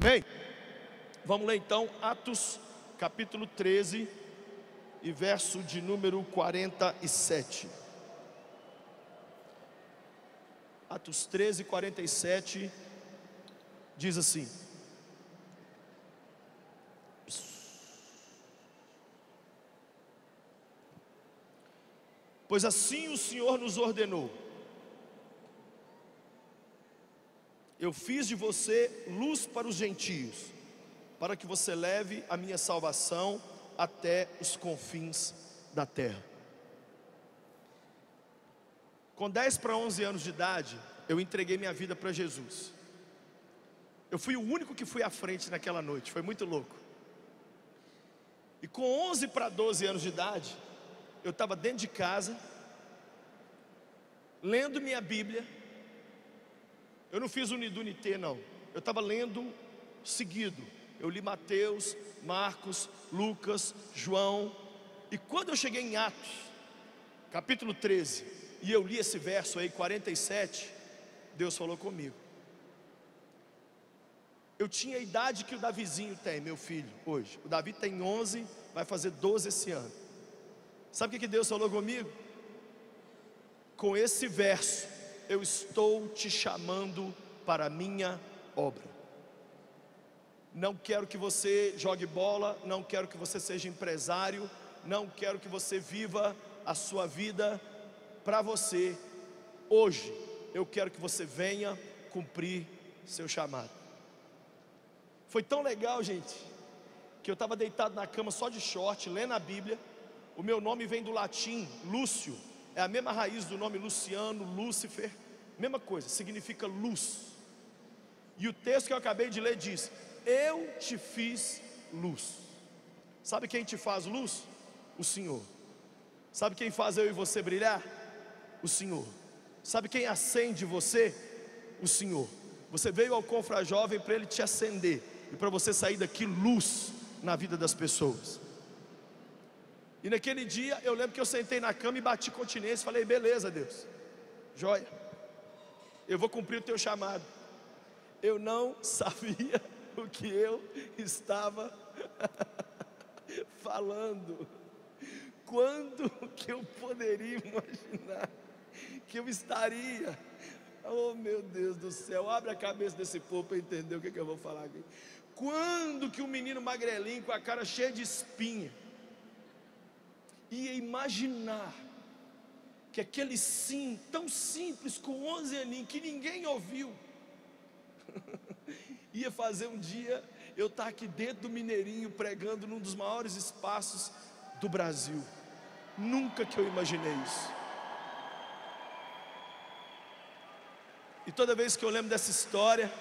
Amém? Vamos ler então Atos capítulo 13 e verso de número 47. Atos 13, 47 diz assim: pois assim o Senhor nos ordenou: eu fiz de você luz para os gentios, para que você leve a minha salvação até os confins da terra. Com 10 para 11 anos de idade, eu entreguei minha vida para Jesus. Eu fui o único que fui à frente naquela noite, foi muito louco. E com 11 para 12 anos de idade, eu estava dentro de casa, lendo minha Bíblia. Eu não fiz unidunité não, eu estava lendo seguido. Eu li Mateus, Marcos, Lucas, João. E quando eu cheguei em Atos, capítulo 13, e eu li esse verso aí, 47, Deus falou comigo. Eu tinha a idade que o Davizinho tem, meu filho, hoje. O Davi tem 11, vai fazer 12 esse ano. Sabe o que Deus falou comigo? Com esse verso, eu estou te chamando para a minha obra. Não quero que você jogue bola, não quero que você seja empresário, não quero que você viva a sua vida para você. Hoje, eu quero que você venha cumprir seu chamado. Foi tão legal, gente, que eu estava deitado na cama só de short, lendo a Bíblia. O meu nome vem do latim, Lúcio, é a mesma raiz do nome Luciano, Lúcifer, mesma coisa, significa luz. E o texto que eu acabei de ler diz: eu te fiz luz. Sabe quem te faz luz? O Senhor. Sabe quem faz eu e você brilhar? O Senhor. Sabe quem acende você? O Senhor. Você veio ao Confra Jovem para Ele te acender e para você sair daqui luz na vida das pessoas. E naquele dia eu lembro que eu sentei na cama e bati continência e falei: beleza, Deus, joia, eu vou cumprir o teu chamado. Eu não sabia o que eu estava falando. Quando que eu poderia imaginar que eu estaria? Oh meu Deus do céu, abre a cabeça desse povo para entender o que eu vou falar aqui. Quando que um menino magrelinho com a cara cheia de espinha ia imaginar que aquele sim tão simples, com 11 aninhos, que ninguém ouviu, ia fazer um dia eu estar aqui dentro do Mineirinho pregando num dos maiores espaços do Brasil? Nunca que eu imaginei isso. E toda vez que eu lembro dessa história,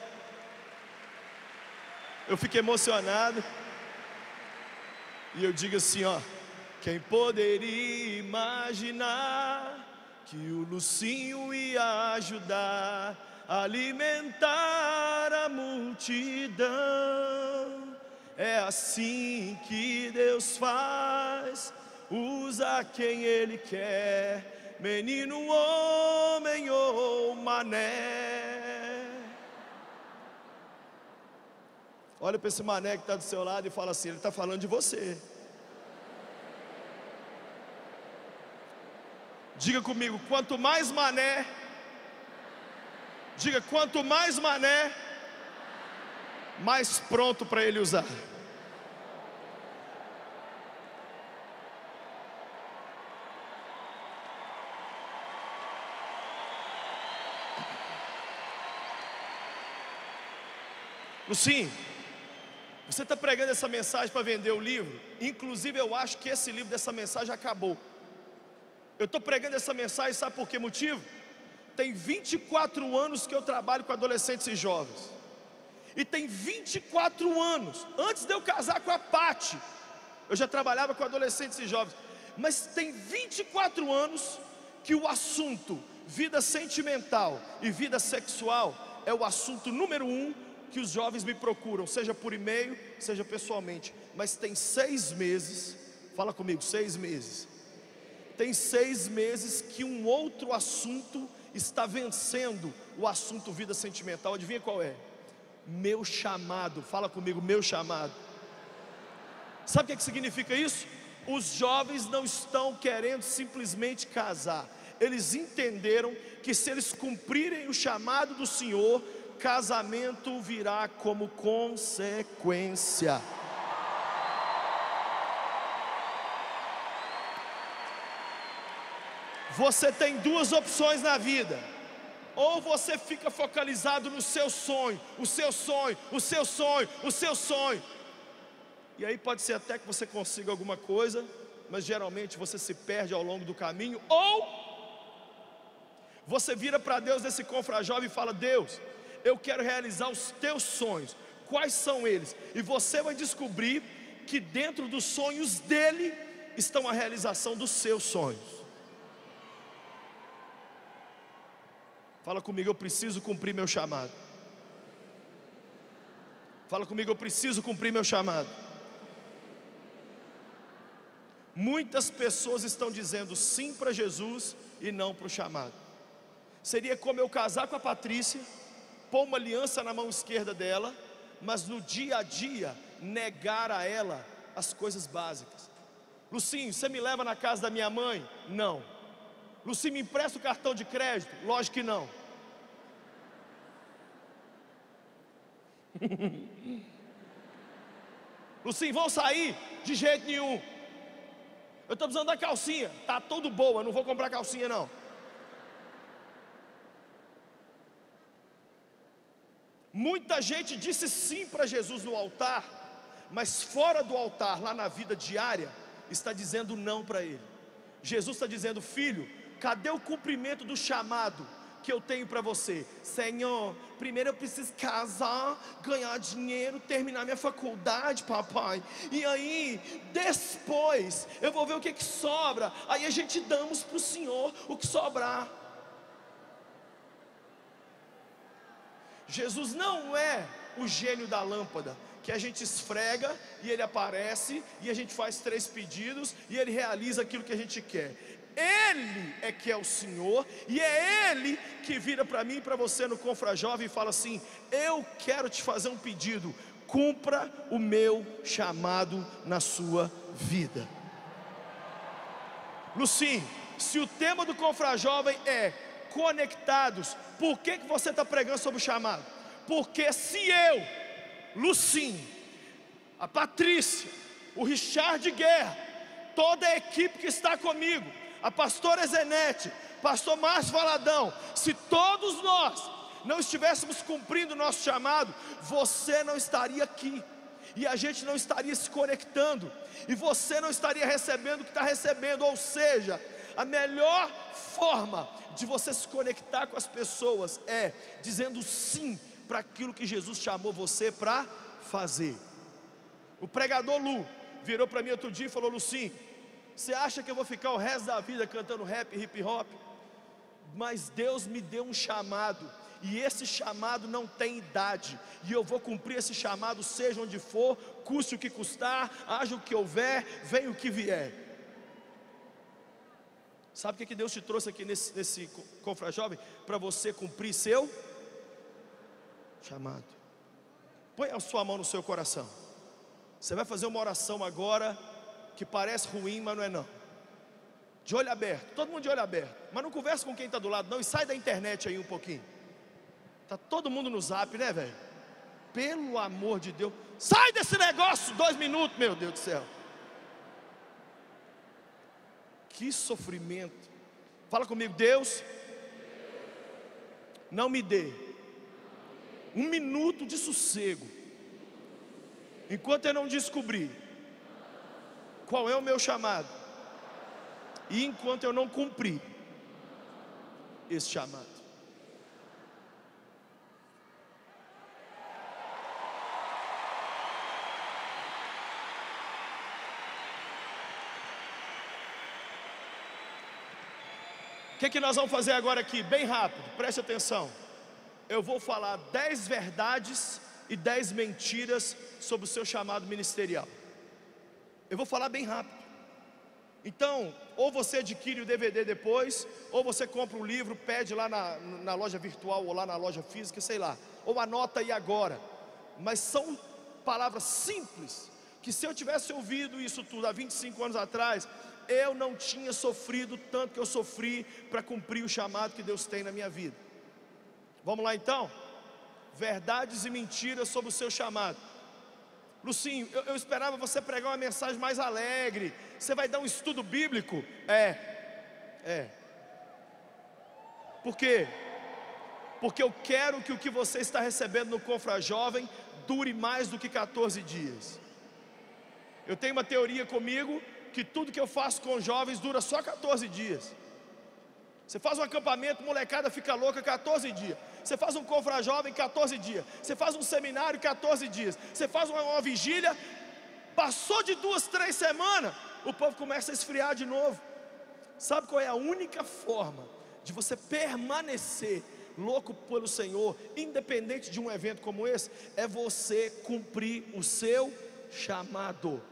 eu fico emocionado. E eu digo assim, ó: quem poderia imaginar que o Lucinho ia ajudar a alimentar a multidão? É assim que Deus faz, usa quem Ele quer, menino, homem ou mané. Olha para esse mané que está do seu lado e fala assim: ele está falando de você. Diga comigo: quanto mais mané. Diga: quanto mais mané, mais pronto para ele usar. Lucinho, você está pregando essa mensagem para vender o livro? Inclusive eu acho que esse livro dessa mensagem acabou. Eu estou pregando essa mensagem, sabe por que motivo? Tem 24 anos que eu trabalho com adolescentes e jovens. E tem 24 anos, antes de eu casar com a Pati, eu já trabalhava com adolescentes e jovens. Mas tem 24 anos que o assunto vida sentimental e vida sexual é o assunto número 1 que os jovens me procuram, seja por e-mail, seja pessoalmente. Mas tem 6 meses, fala comigo, 6 meses. Tem 6 meses que um outro assunto está vencendo o assunto vida sentimental. Adivinha qual é? meu chamado. Fala comigo, meu chamado. Sabe o que significa isso? Os jovens não estão querendo simplesmente casar. Eles entenderam que se eles cumprirem o chamado do Senhor, casamento virá como consequência. Você tem duas opções na vida: ou você fica focalizado no seu sonho, o seu sonho, o seu sonho, o seu sonho, e aí pode ser até que você consiga alguma coisa, mas geralmente você se perde ao longo do caminho. Ou você vira para Deus nesse confrajovem e fala: Deus, eu quero realizar os teus sonhos. Quais são eles? E você vai descobrir que dentro dos sonhos dele estão a realização dos seus sonhos. Fala comigo, eu preciso cumprir meu chamado. Fala comigo, eu preciso cumprir meu chamado. Muitas pessoas estão dizendo sim para Jesus e não para o chamado. Seria como eu casar com a Patrícia, pôr uma aliança na mão esquerda dela, mas no dia a dia negar a ela as coisas básicas. Lucinho, você me leva na casa da minha mãe? Não. Lucinho, me empresta o cartão de crédito? Lógico que não. Lucinho, vão sair? De jeito nenhum. Eu estou precisando da calcinha. Tá tudo boa, não vou comprar calcinha não. Muita gente disse sim para Jesus no altar, mas fora do altar, lá na vida diária, está dizendo não para ele. Jesus está dizendo: filho, cadê o cumprimento do chamado que eu tenho para você? Senhor, primeiro eu preciso casar, ganhar dinheiro, terminar minha faculdade, papai, e aí depois eu vou ver o que sobra, aí a gente damos para o Senhor o que sobrar. Jesus não é o gênio da lâmpada, que a gente esfrega e ele aparece, e a gente faz 3 pedidos e ele realiza aquilo que a gente quer. Ele é que é o Senhor, e é Ele que vira para mim e para você no confrajovem e fala assim: eu quero te fazer um pedido, cumpra o meu chamado na sua vida. Lucinho, se o tema do confrajovem é conectados, por que você está pregando sobre o chamado? Porque se eu, Lucinho, a Patrícia, o Richard Guerra, toda a equipe que está comigo, a pastora Zenete, pastor Márcio Valadão, se todos nós não estivéssemos cumprindo o nosso chamado, você não estaria aqui, e a gente não estaria se conectando, e você não estaria recebendo o que está recebendo. Ou seja, a melhor forma de você se conectar com as pessoas é dizendo sim para aquilo que Jesus chamou você para fazer. O pregador Lu virou para mim outro dia e falou: Lucinho, você acha que eu vou ficar o resto da vida cantando rap e hip hop? Mas Deus me deu um chamado, e esse chamado não tem idade, e eu vou cumprir esse chamado seja onde for, custe o que custar, haja o que houver, venha o que vier. Sabe o que Deus te trouxe aqui nesse confrajovem? Para você cumprir seu chamado. Põe a sua mão no seu coração. Você vai fazer uma oração agora que parece ruim, mas não é não. De olho aberto, todo mundo de olho aberto. Mas não conversa com quem está do lado não, e sai da internet aí um pouquinho. Está todo mundo no zap, né, velho? Pelo amor de Deus, sai desse negócio, 2 minutos, meu Deus do céu. Que sofrimento. Fala comigo: Deus, não me dê 1 minuto de sossego enquanto eu não descobrir qual é o meu chamado, e enquanto eu não cumprir esse chamado. O que nós vamos fazer agora aqui? Bem rápido, preste atenção. Eu vou falar 10 verdades e 10 mentiras sobre o seu chamado ministerial. Eu vou falar bem rápido. Então, ou você adquire o DVD depois, ou você compra um livro, pede lá na loja virtual ou lá na loja física, sei lá. Ou anota aí agora. mas são palavras simples, que se eu tivesse ouvido isso tudo há 25 anos atrás, eu não tinha sofrido tanto que eu sofri para cumprir o chamado que Deus tem na minha vida. Vamos lá então? Verdades e mentiras sobre o seu chamado. Lucinho, eu esperava você pregar uma mensagem mais alegre. Você vai dar um estudo bíblico? Por quê? Porque eu quero que o que você está recebendo no Confra Jovem dure mais do que 14 dias. Eu tenho uma teoria comigo, que tudo que eu faço com jovens dura só 14 dias. Você faz um acampamento, molecada fica louca, 14 dias. Você faz um Confra Jovem, 14 dias. Você faz um seminário, 14 dias. Você faz uma vigília, passou de 2, 3 semanas, o povo começa a esfriar de novo. Sabe qual é a única forma de você permanecer louco pelo Senhor, independente de um evento como esse? É você cumprir o seu chamado.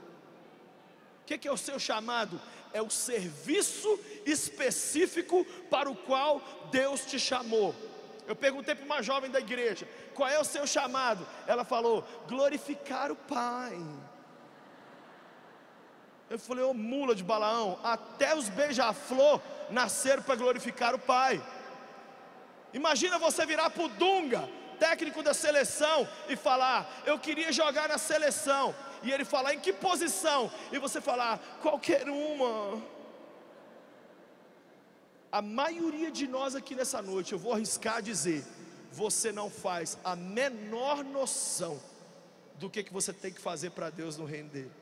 O que é o seu chamado? É o serviço específico para o qual Deus te chamou. Eu perguntei para uma jovem da igreja: qual é o seu chamado? Ela falou: glorificar o Pai. Eu falei: ô mula de Balaão, até os beija-flor nasceram para glorificar o Pai. Imagina você virar para o Dunga, técnico da seleção, e falar: eu queria jogar na seleção. E ele falar: em que posição? E você falar: qualquer uma. A maioria de nós aqui nessa noite, eu vou arriscar dizer, você não faz a menor noção do que você tem que fazer para Deus no reino dele.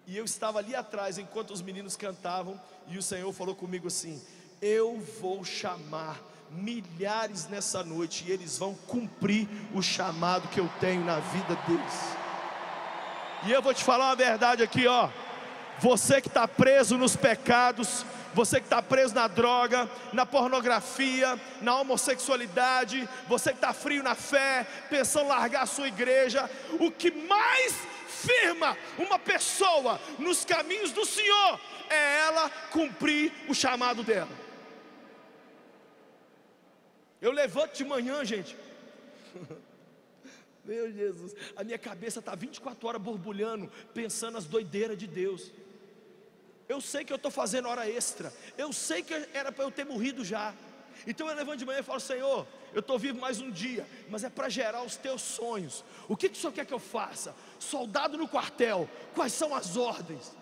E eu estava ali atrás enquanto os meninos cantavam, e o Senhor falou comigo assim: eu vou chamar milhares nessa noite, e eles vão cumprir o chamado que eu tenho na vida deles. E eu vou te falar uma verdade aqui, ó. Você que está preso nos pecados, você que está preso na droga, na pornografia, na homossexualidade, você que está frio na fé, pensando em largar a sua igreja, o que mais firma uma pessoa nos caminhos do Senhor é ela cumprir o chamado dela. Eu levanto de manhã, gente. Meu Jesus, a minha cabeça está 24 horas borbulhando, pensando as doideiras de Deus. Eu sei que eu estou fazendo hora extra, eu sei que era para eu ter morrido já. Então eu levanto de manhã e falo: Senhor, eu estou vivo mais um dia, mas é para gerar os teus sonhos. O que o Senhor quer que eu faça? Soldado no quartel, quais são as ordens?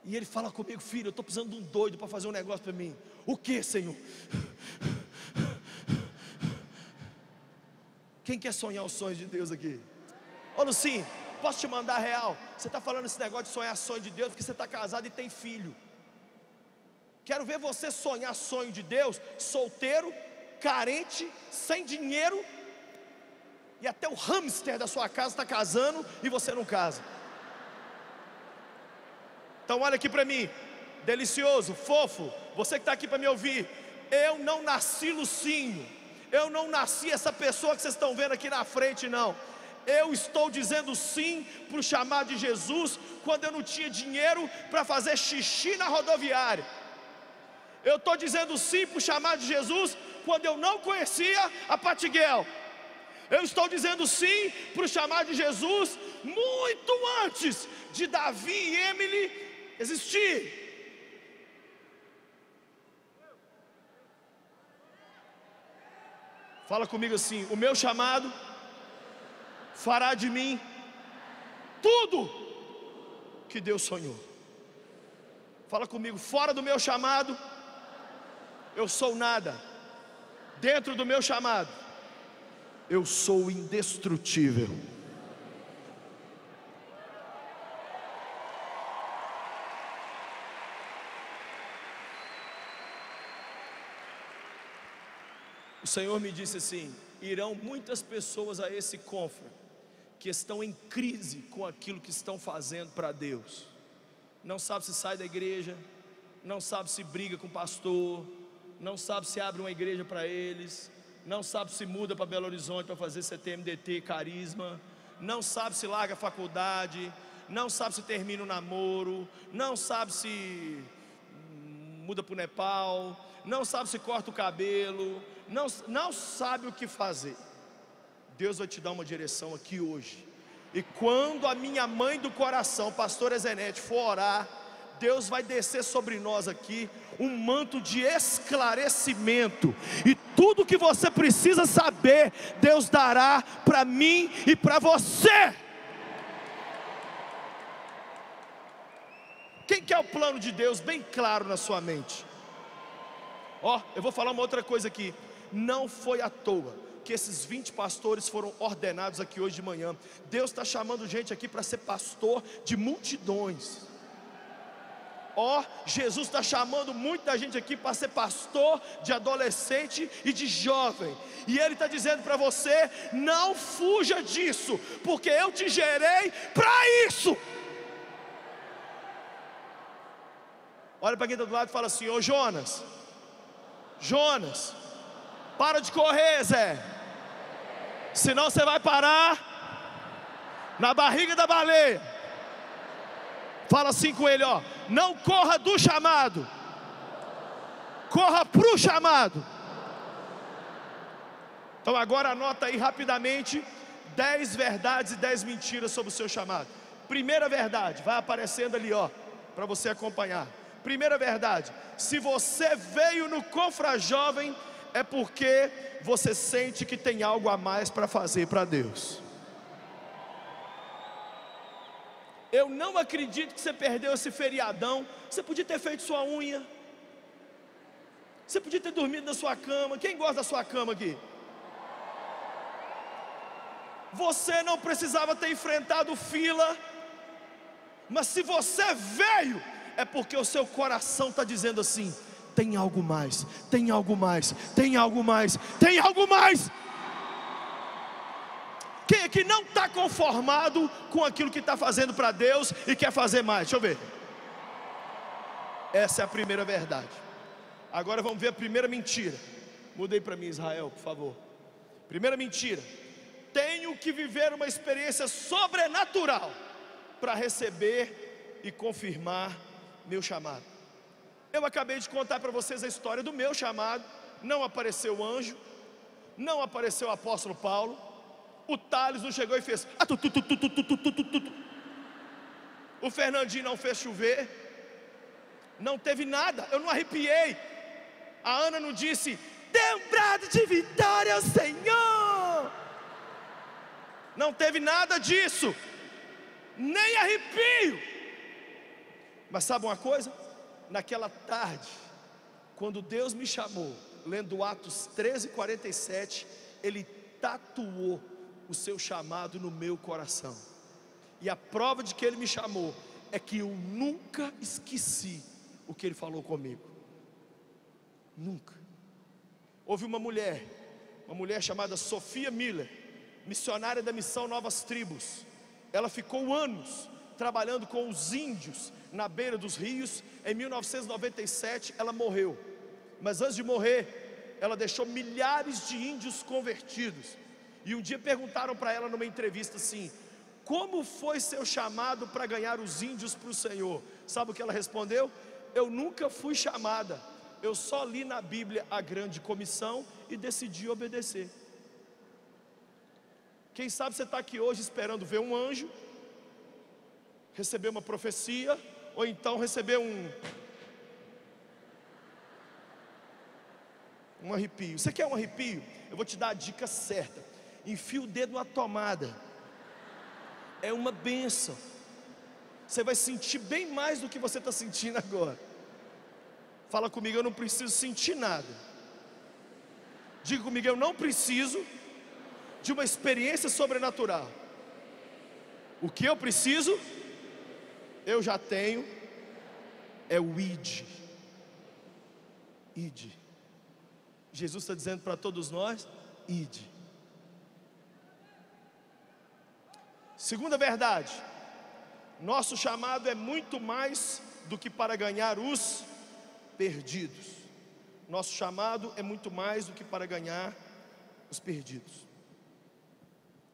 E Ele fala comigo: filho, eu estou precisando de um doido para fazer um negócio para mim. O que, Senhor? Quem quer sonhar os sonhos de Deus aqui? Ô Lucinho, posso te mandar real? Você está falando esse negócio de sonhar sonho de Deus porque você está casado e tem filho. Quero ver você sonhar sonho de Deus, solteiro, carente, sem dinheiro, e até o hamster da sua casa está casando e você não casa. Então olha aqui para mim, delicioso, fofo, você que está aqui para me ouvir. Eu não nasci Lucinho, eu não nasci essa pessoa que vocês estão vendo aqui na frente, não. Eu estou dizendo sim para o chamado de Jesus quando eu não tinha dinheiro para fazer xixi na rodoviária. Eu estou dizendo sim para o chamado de Jesus quando eu não conhecia a Patiguel. Eu estou dizendo sim para o chamado de Jesus muito antes de Davi e Emily existir. Fala comigo assim: o meu chamado fará de mim tudo que Deus sonhou. Fala comigo: fora do meu chamado eu sou nada, dentro do meu chamado eu sou indestrutível. O Senhor me disse assim: irão muitas pessoas a esse Confra que estão em crise com aquilo que estão fazendo para Deus. Não sabe se sai da igreja, não sabe se briga com o pastor, não sabe se abre uma igreja para eles, não sabe se muda para Belo Horizonte para fazer CTMDT, carisma, não sabe se larga a faculdade, não sabe se termina o namoro, não sabe se muda para o Nepal, não sabe se corta o cabelo, não sabe o que fazer. Deus vai te dar uma direção aqui hoje. E quando a minha mãe do coração, pastora Zenete, for orar, Deus vai descer sobre nós aqui um manto de esclarecimento, e tudo que você precisa saber, Deus dará para mim e para você. Quem quer o plano de Deus bem claro na sua mente? Eu vou falar uma outra coisa aqui. Não foi à toa que esses 20 pastores foram ordenados aqui hoje de manhã. Deus está chamando gente aqui para ser pastor de multidões. Jesus está chamando muita gente aqui para ser pastor de adolescente e de jovem. E Ele está dizendo para você: não fuja disso, porque eu te gerei para isso. Olha para quem está do lado e fala assim: ô Jonas, para de correr, Zé, senão você vai parar na barriga da baleia. Fala assim com ele, não corra do chamado, corra para o chamado. Então agora anota aí rapidamente 10 verdades e 10 mentiras sobre o seu chamado. Primeira verdade, vai aparecendo ali, para você acompanhar. Primeira verdade: se você veio no Confrajovem, é porque você sente que tem algo a mais para fazer para Deus. Eu não acredito que você perdeu esse feriadão. Você podia ter feito sua unha, você podia ter dormido na sua cama. Quem gosta da sua cama aqui? Você não precisava ter enfrentado fila. Mas se você veio, é porque o seu coração está dizendo assim: tem algo mais, tem algo mais, tem algo mais, tem algo mais. Quem aqui não está conformado com aquilo que está fazendo para Deus e quer fazer mais? Deixa eu ver. Essa é a primeira verdade. Agora vamos ver a primeira mentira. Mudei para mim, Israel, por favor. Primeira mentira: tenho que viver uma experiência sobrenatural para receber e confirmar meu chamado. Eu acabei de contar para vocês a história do meu chamado. Não apareceu anjo, não apareceu o apóstolo Paulo, o Thales não chegou e fez o Fernandinho não fez chover, não teve nada, eu não arrepiei. A Ana não disse: dê um brado de vitória ao Senhor. Não teve nada disso, nem arrepio. Mas sabe uma coisa? Naquela tarde, quando Deus me chamou, lendo Atos 13:47, Ele tatuou o seu chamado no meu coração. E a prova de que Ele me chamou é que eu nunca esqueci o que Ele falou comigo. Nunca. Houve uma mulher chamada Sofia Miller, missionária da missão Novas Tribos. Ela ficou anos trabalhando com os índios na beira dos rios. Em 1997 ela morreu. Mas antes de morrer, ela deixou milhares de índios convertidos. E um dia perguntaram para ela numa entrevista assim: como foi seu chamado para ganhar os índios para o Senhor? Sabe o que ela respondeu? Eu nunca fui chamada, eu só li na Bíblia a grande comissão e decidi obedecer. Quem sabe você está aqui hoje esperando ver um anjo, receber uma profecia, ou então receber um arrepio. Você quer um arrepio? Eu vou te dar a dica certa: enfia o dedo na tomada. É uma bênção. Você vai sentir bem mais do que você está sentindo agora. Fala comigo: eu não preciso sentir nada. Diga comigo: eu não preciso de uma experiência sobrenatural. O que eu preciso, eu já tenho. É o id. Id. Jesus está dizendo para todos nós: id. Segunda verdade: nosso chamado é muito mais do que para ganhar os perdidos. Nosso chamado é muito mais do que para ganhar os perdidos.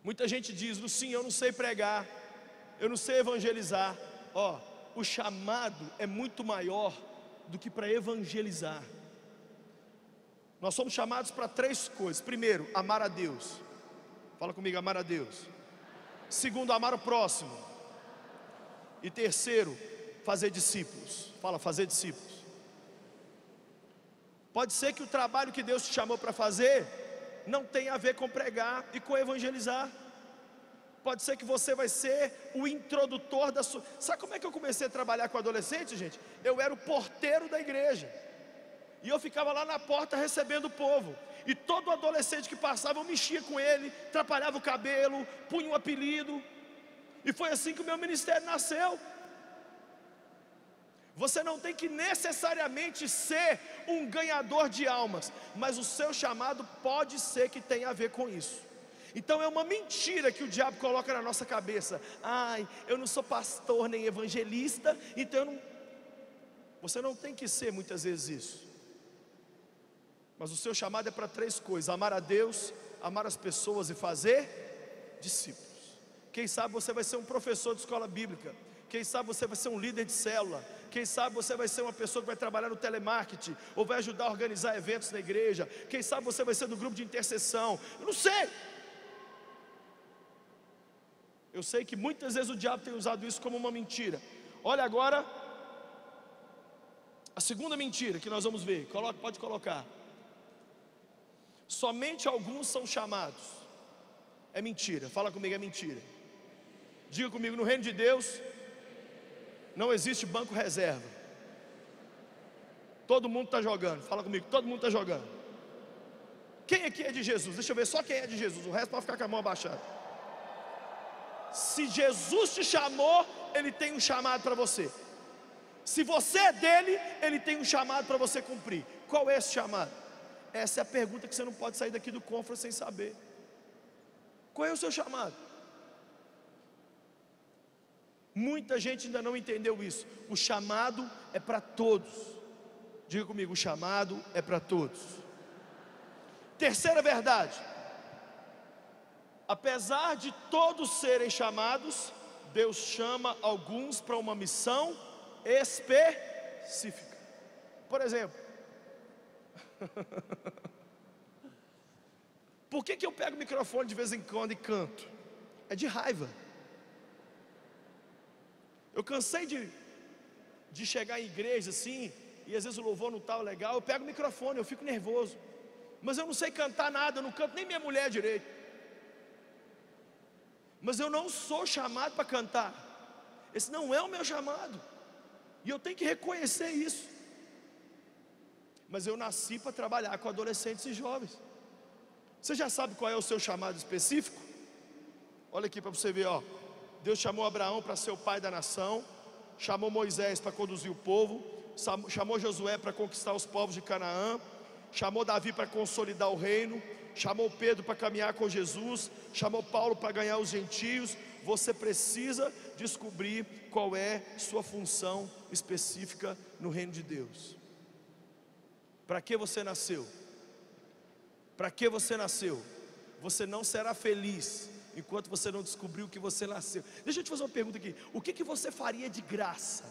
Muita gente diz: Lucinho, eu não sei pregar, eu não sei evangelizar. O chamado é muito maior do que para evangelizar. Nós somos chamados para 3 coisas. Primeiro, amar a Deus. Fala comigo, amar a Deus. Segundo, amar o próximo. E terceiro, fazer discípulos. Fala, fazer discípulos. Pode ser que o trabalho que Deus te chamou para fazer não tenha a ver com pregar e com evangelizar. Pode ser que você vai ser o introdutor da sua... Sabe como é que eu comecei a trabalhar com adolescente, gente? Eu era o porteiro da igreja. E eu ficava lá na porta recebendo o povo. E todo adolescente que passava, eu mexia com ele, atrapalhava o cabelo, punha um apelido. E foi assim que o meu ministério nasceu. Você não tem que necessariamente ser um ganhador de almas, mas o seu chamado pode ser que tenha a ver com isso. Então é uma mentira que o diabo coloca na nossa cabeça. Ai, eu não sou pastor nem evangelista, então eu não... Você não tem que ser muitas vezes isso. Mas o seu chamado é para três coisas: amar a Deus, amar as pessoas e fazer discípulos. Quem sabe você vai ser um professor de escola bíblica. Quem sabe você vai ser um líder de célula. Quem sabe você vai ser uma pessoa que vai trabalhar no telemarketing, ou vai ajudar a organizar eventos na igreja. Quem sabe você vai ser do grupo de intercessão. Eu não sei. Eu sei que muitas vezes o diabo tem usado isso como uma mentira. Olha agora a segunda mentira que nós vamos ver. Pode colocar. Somente alguns são chamados. É mentira. Fala comigo, é mentira. Diga comigo, no reino de Deus não existe banco reserva. Todo mundo está jogando. Fala comigo, todo mundo está jogando. Quem aqui é de Jesus? Deixa eu ver só quem é de Jesus. O resto pode ficar com a mão abaixada. Se Jesus te chamou, Ele tem um chamado para você. Se você é dele, Ele tem um chamado para você cumprir. Qual é esse chamado? Essa é a pergunta que você não pode sair daqui do conference sem saber. Qual é o seu chamado? Muita gente ainda não entendeu isso. O chamado é para todos. Diga comigo, o chamado é para todos. Terceira verdade: apesar de todos serem chamados, Deus chama alguns para uma missão específica. Por exemplo, por que eu pego o microfone de vez em quando e canto? É de raiva. Eu cansei de chegar em igreja assim, e às vezes o louvor não está legal. Eu pego o microfone, eu fico nervoso. Mas eu não sei cantar nada, eu não canto nem minha mulher direito. Mas eu não sou chamado para cantar. Esse não é o meu chamado. E eu tenho que reconhecer isso. Mas eu nasci para trabalhar com adolescentes e jovens. Você já sabe qual é o seu chamado específico? Olha aqui para você ver, ó. Deus chamou Abraão para ser o pai da nação, chamou Moisés para conduzir o povo, chamou Josué para conquistar os povos de Canaã, chamou Davi para consolidar o reino, chamou Pedro para caminhar com Jesus, chamou Paulo para ganhar os gentios. Você precisa descobrir qual é sua função específica no reino de Deus. Para que você nasceu? Para que você nasceu? Você não será feliz enquanto você não descobrir o que você nasceu. Deixa eu te fazer uma pergunta aqui. O que você faria de graça?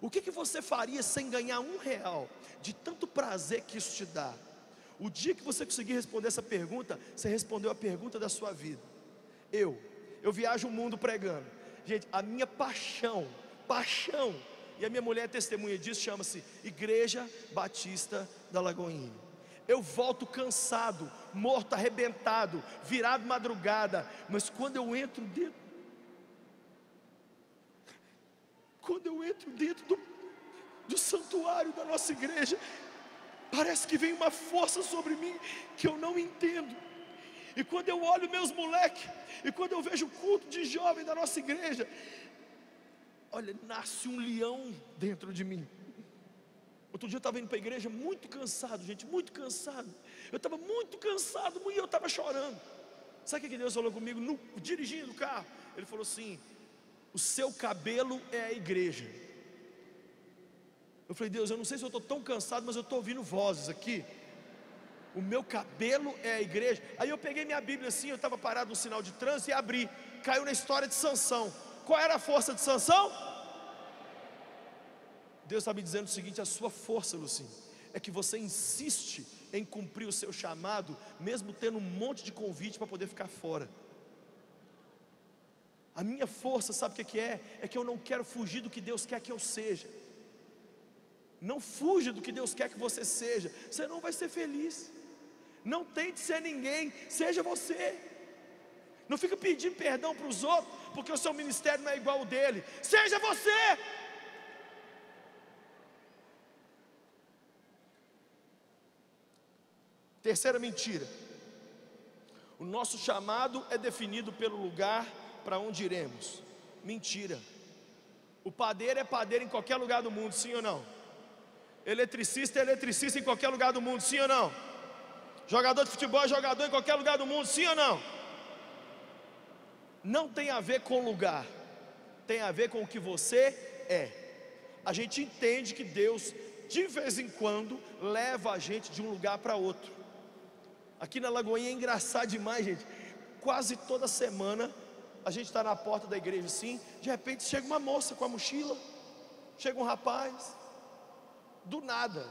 O que você faria sem ganhar R$1, de tanto prazer que isso te dá? O dia que você conseguir responder essa pergunta, você respondeu a pergunta da sua vida. Eu viajo o mundo pregando. Gente, a minha paixão, e a minha mulher é testemunha disso, chama-se Igreja Batista da Lagoinha. Eu volto cansado, morto, arrebentado, virado madrugada, mas quando eu entro dentro do santuário da nossa igreja, parece que vem uma força sobre mim que eu não entendo. E quando eu olho meus moleques, e quando eu vejo o culto de jovem da nossa igreja, olha, nasce um leão dentro de mim. Outro dia eu estava indo para a igreja muito cansado, gente, muito cansado. Eu estava muito cansado e eu estava chorando. Sabe o que Deus falou comigo dirigindo o carro? Ele falou assim: o seu cabelo é a igreja. Eu falei: Deus, eu não sei se eu estou tão cansado, mas eu estou ouvindo vozes aqui. O meu cabelo é a igreja. Aí eu peguei minha Bíblia assim, eu estava parado no sinal de trânsito e abri. Caiu na história de Sansão. Qual era a força de Sansão? Deus está me dizendo o seguinte: a sua força, Lucinho, é que você insiste em cumprir o seu chamado, mesmo tendo um monte de convite para poder ficar fora. A minha força, sabe o que é? É que eu não quero fugir do que Deus quer que eu seja. Não fuja do que Deus quer que você seja, você não vai ser feliz. Não tente ser ninguém, seja você. Não fica pedindo perdão para os outros, porque o seu ministério não é igual ao dele. Seja você. Terceira mentira: o nosso chamado é definido pelo lugar para onde iremos. Mentira. O padeiro é padeiro em qualquer lugar do mundo, sim ou não? Eletricista é eletricista em qualquer lugar do mundo, sim ou não? Jogador de futebol é jogador em qualquer lugar do mundo, sim ou não? Não tem a ver com lugar, tem a ver com o que você é. A gente entende que Deus, de vez em quando, leva a gente de um lugar para outro. Aqui na Lagoinha é engraçado demais, gente. Quase toda semana a gente está na porta da igreja assim, de repente chega uma moça com a mochila, chega um rapaz, do nada: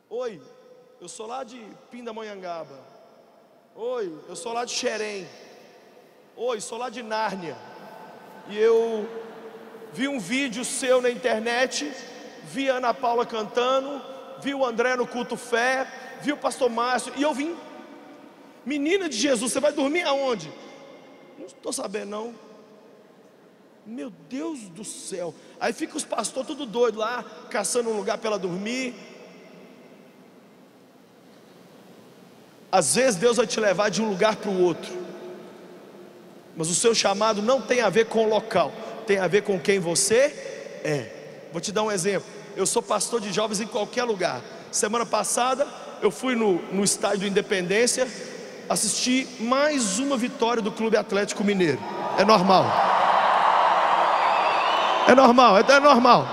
oi, eu sou lá de Pindamonhangaba. Oi, eu sou lá de Xerém. Oi, sou lá de Nárnia. E eu vi um vídeo seu na internet, vi a Ana Paula cantando, vi o André no culto fé, vi o pastor Márcio, e eu vim. Menina de Jesus, você vai dormir aonde? Não estou sabendo não. Meu Deus do céu. Aí fica os pastores tudo doido lá, caçando um lugar para ela dormir. Às vezes Deus vai te levar de um lugar para o outro, mas o seu chamado não tem a ver com o local, tem a ver com quem você é. Vou te dar um exemplo. Eu sou pastor de jovens em qualquer lugar. Semana passada eu fui no estádio do Independência assistir mais uma vitória do Clube Atlético Mineiro. É normal. É normal, é normal.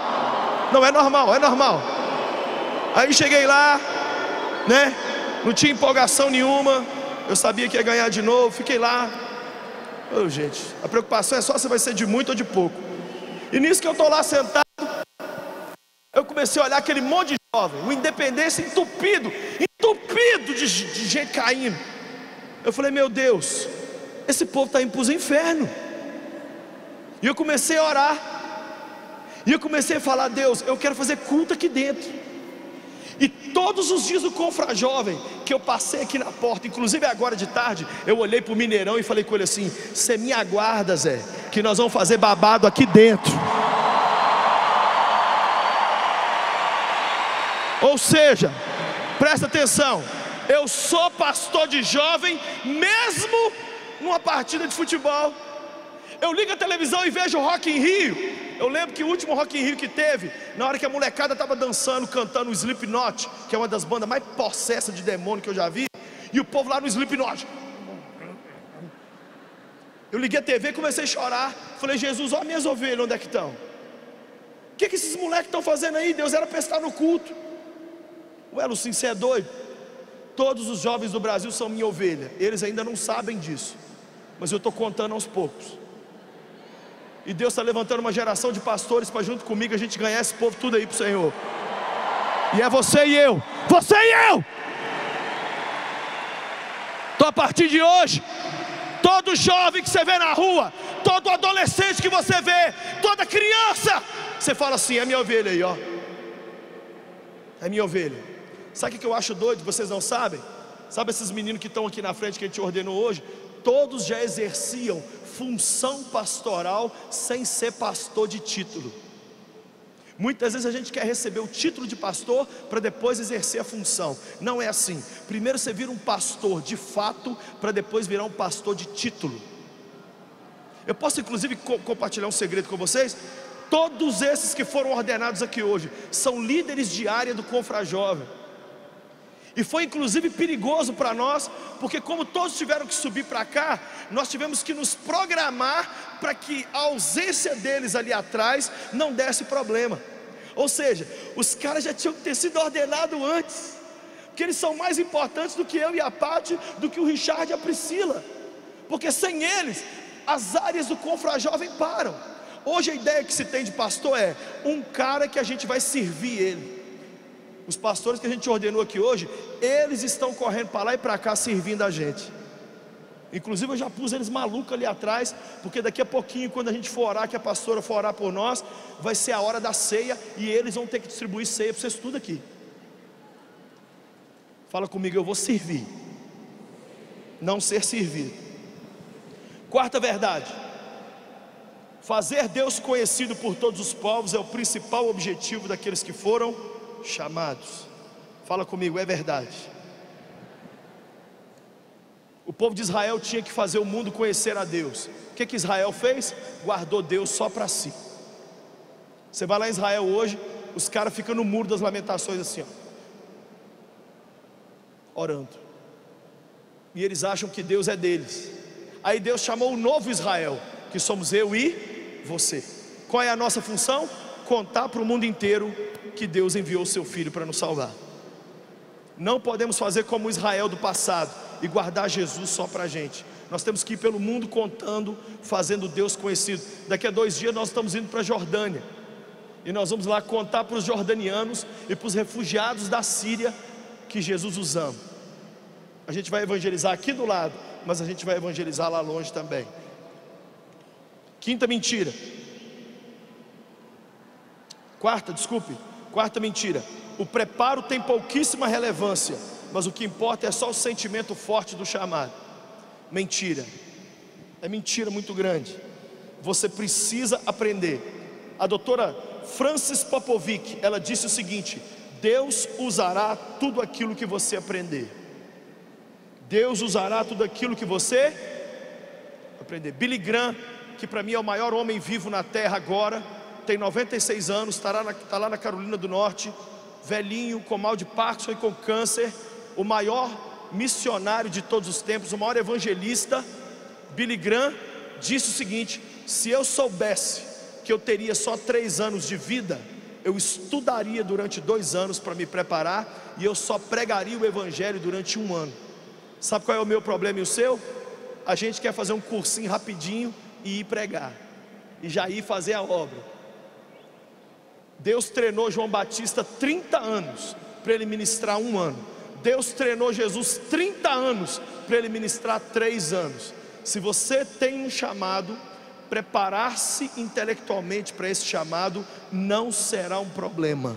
Não, é normal, é normal. Aí cheguei lá, né? Não tinha empolgação nenhuma. Eu sabia que ia ganhar de novo. Fiquei lá. Ô, gente, a preocupação é só se vai ser de muito ou de pouco. E nisso que eu estou lá sentado, eu comecei a olhar aquele monte de jovem, o Independência entupido de gente caindo. Eu falei: meu Deus, esse povo está indo para os infernos. E eu comecei a orar. E eu comecei a falar: Deus, eu quero fazer culto aqui dentro. E todos os dias do Confrajovem que eu passei aqui na porta, inclusive agora de tarde, eu olhei para o Mineirão e falei com ele assim: você me aguarda, Zé, que nós vamos fazer babado aqui dentro. Ou seja, presta atenção, eu sou pastor de jovem mesmo numa partida de futebol. Eu ligo a televisão e vejo o Rock in Rio. Eu lembro que o último Rock in Rio que teve, na hora que a molecada estava dançando, cantando o Slipknot, que é uma das bandas mais possessas de demônio que eu já vi, e o povo lá no Slipknot. Eu liguei a TV e comecei a chorar. Falei: Jesus, olha minhas ovelhas, onde é que estão? O que esses moleques estão fazendo aí? Deus era para estar no culto. Ué, Lucinho, você é doido? Todos os jovens do Brasil são minha ovelha. Eles ainda não sabem disso, mas eu estou contando aos poucos. E Deus está levantando uma geração de pastores para junto comigo a gente ganhar esse povo tudo aí para o Senhor. E é você e eu. Você e eu. Então a partir de hoje, todo jovem que você vê na rua, todo adolescente que você vê, toda criança, você fala assim: é minha ovelha aí, ó. É minha ovelha. Sabe o que eu acho doido? Vocês não sabem? Sabe esses meninos que estão aqui na frente que a gente ordenou hoje? Todos já exerciam função pastoral sem ser pastor de título. Muitas vezes a gente quer receber o título de pastor para depois exercer a função. Não é assim. Primeiro você vira um pastor de fato, para depois virar um pastor de título. Eu posso inclusive compartilhar um segredo com vocês? Todos esses que foram ordenados aqui hoje são líderes de área do Confrajovem. E foi inclusive perigoso para nós, porque como todos tiveram que subir para cá, nós tivemos que nos programar para que a ausência deles ali atrás não desse problema. Ou seja, os caras já tinham que ter sido ordenados antes, porque eles são mais importantes do que eu e a Paty, do que o Richard e a Priscila, porque sem eles, as áreas do Confrajovem param. Hoje a ideia que se tem de pastor é um cara que a gente vai servir ele. Os pastores que a gente ordenou aqui hoje, eles estão correndo para lá e para cá servindo a gente. Inclusive eu já pus eles malucos ali atrás, porque daqui a pouquinho, quando a gente for orar, que a pastora for orar por nós, vai ser a hora da ceia, e eles vão ter que distribuir ceia para vocês tudo aqui. Fala comigo, eu vou servir, não ser servido. Quarta verdade: fazer Deus conhecido por todos os povos é o principal objetivo daqueles que foram chamados. Fala comigo, é verdade. O povo de Israel tinha que fazer o mundo conhecer a Deus. O que Israel fez? Guardou Deus só para si. Você vai lá em Israel hoje, os caras ficam no muro das lamentações assim, ó, orando, e eles acham que Deus é deles. Aí Deus chamou o novo Israel, que somos eu e você. Qual é a nossa função? Contar para o mundo inteiro que Deus enviou o seu Filho para nos salvar. Não podemos fazer como o Israel do passado e guardar Jesus só para a gente. Nós temos que ir pelo mundo contando, fazendo Deus conhecido. Daqui a 2 dias nós estamos indo para a Jordânia, e nós vamos lá contar para os jordanianos e para os refugiados da Síria que Jesus os ama. A gente vai evangelizar aqui do lado, mas a gente vai evangelizar lá longe também. Quarta mentira: o preparo tem pouquíssima relevância, mas o que importa é só o sentimento forte do chamado. Mentira, é mentira muito grande. Você precisa aprender. A doutora Francis Popovic, ela disse o seguinte: Deus usará tudo aquilo que você aprender. Deus usará tudo aquilo que você aprender. Billy Graham, que para mim é o maior homem vivo na terra agora, tem 96 anos, está lá na Carolina do Norte, velhinho, com mal de Parkinson e com câncer. O maior missionário de todos os tempos, o maior evangelista, Billy Graham, disse o seguinte: se eu soubesse que eu teria só 3 anos de vida, eu estudaria durante 2 anos para me preparar, e eu só pregaria o evangelho durante 1 ano. Sabe qual é o meu problema e o seu? A gente quer fazer um cursinho rapidinho e ir pregar, e já ir fazer a obra. Deus treinou João Batista 30 anos para ele ministrar 1 ano. Deus treinou Jesus 30 anos para ele ministrar 3 anos. Se você tem um chamado, preparar-se intelectualmente para esse chamado não será um problema.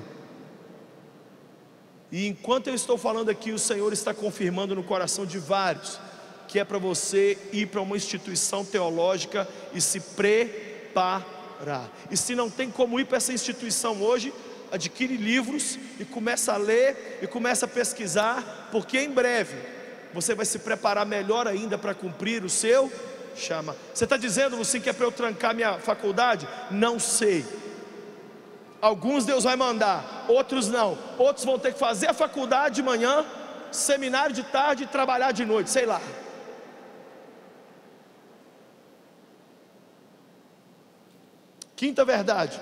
E enquanto eu estou falando aqui, o Senhor está confirmando no coração de vários que é para você ir para uma instituição teológica e se preparar. E se não tem como ir para essa instituição hoje, adquire livros e começa a ler e começa a pesquisar, porque em breve você vai se preparar melhor ainda para cumprir o seu chamado. Você está dizendo, Lucinho, que é para eu trancar minha faculdade? Não sei. Alguns Deus vai mandar, outros não. Outros vão ter que fazer a faculdade de manhã, seminário de tarde e trabalhar de noite, sei lá. Quinta verdade: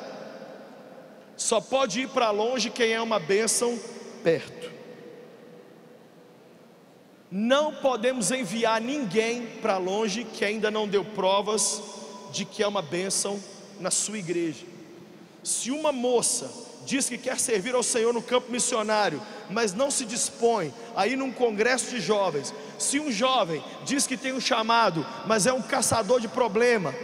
só pode ir para longe quem é uma bênção perto. Não podemos enviar ninguém para longe que ainda não deu provas de que é uma bênção na sua igreja. Se uma moça diz que quer servir ao Senhor no campo missionário, mas não se dispõe a ir num congresso de jovens, se um jovem diz que tem um chamado, mas é um caçador de problema,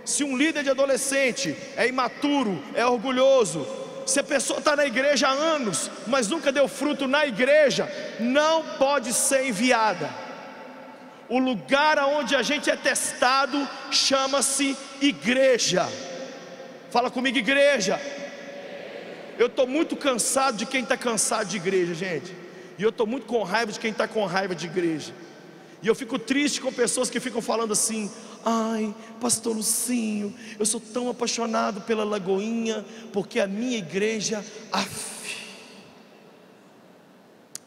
se um líder de adolescente é imaturo, é orgulhoso, se a pessoa está na igreja há anos, mas nunca deu fruto na igreja, não pode ser enviada. O lugar onde a gente é testado chama-se igreja. Fala comigo, igreja. Eu estou muito cansado de quem está cansado de igreja, gente. E eu estou muito com raiva de quem está com raiva de igreja. E eu fico triste com pessoas que ficam falando assim: ai, pastor Lucinho, eu sou tão apaixonado pela Lagoinha, porque a minha igreja,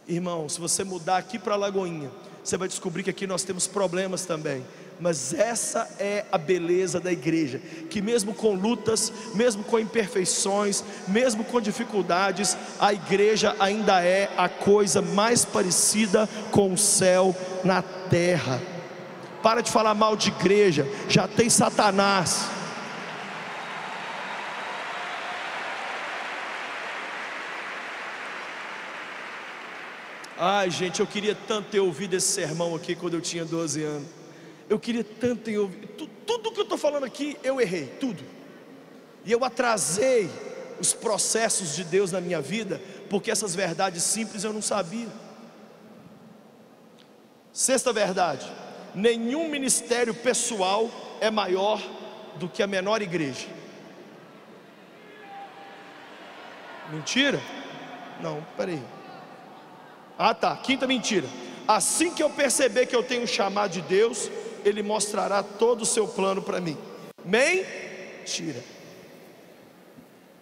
Irmão, se você mudar aqui para a Lagoinha, você vai descobrir que aqui nós temos problemas também. Mas essa é a beleza da igreja, que mesmo com lutas, mesmo com imperfeições, mesmo com dificuldades, a igreja ainda é a coisa mais parecida com o céu na terra. Para de falar mal de igreja, já tem Satanás. Ai, gente, eu queria tanto ter ouvido esse sermão aqui quando eu tinha 12 anos. Eu queria tanto ter ouvido. Tudo que eu estou falando aqui, eu errei, tudo. E eu atrasei os processos de Deus na minha vida, porque essas verdades simples eu não sabia. Sexta verdade: nenhum ministério pessoal é maior do que a menor igreja. Mentira? Não, peraí. Ah tá, quinta mentira: assim que eu perceber que eu tenho um chamado de Deus, Ele mostrará todo o seu plano para mim. Mentira.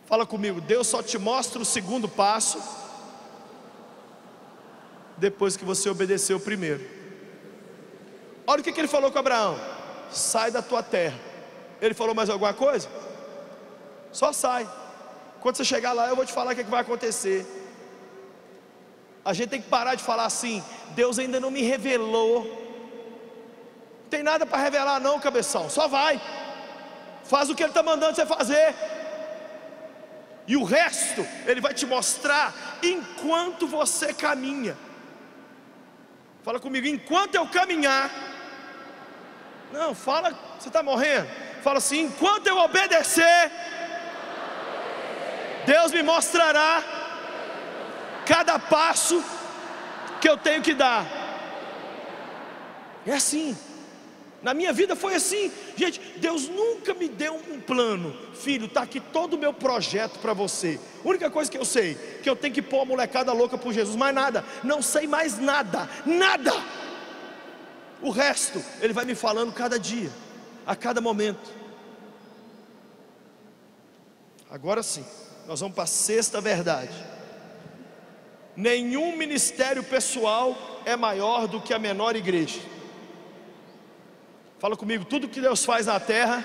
Fala comigo: Deus só te mostra o segundo passo depois que você obedeceu o primeiro. Olha o que Ele falou com Abraão: sai da tua terra. Ele falou mais alguma coisa? Só sai. Quando você chegar lá, eu vou te falar o que vai acontecer. A gente tem que parar de falar assim: Deus ainda não me revelou. Não tem nada para revelar não, cabeção. Só vai, faz o que Ele está mandando você fazer, e o resto Ele vai te mostrar enquanto você caminha. Fala comigo: enquanto eu caminhar. Não, fala, você está morrendo. Fala assim: enquanto eu obedecer, Deus me mostrará cada passo que eu tenho que dar. É assim. Na minha vida foi assim. Gente, Deus nunca me deu um plano: filho, está aqui todo o meu projeto para você. A única coisa que eu sei, que eu tenho que pôr a molecada louca por Jesus. Mais nada, não sei mais nada. Nada. O resto Ele vai me falando cada dia, a cada momento. Agora sim, nós vamos para a sexta verdade: nenhum ministério pessoal é maior do que a menor igreja. Fala comigo: tudo que Deus faz na terra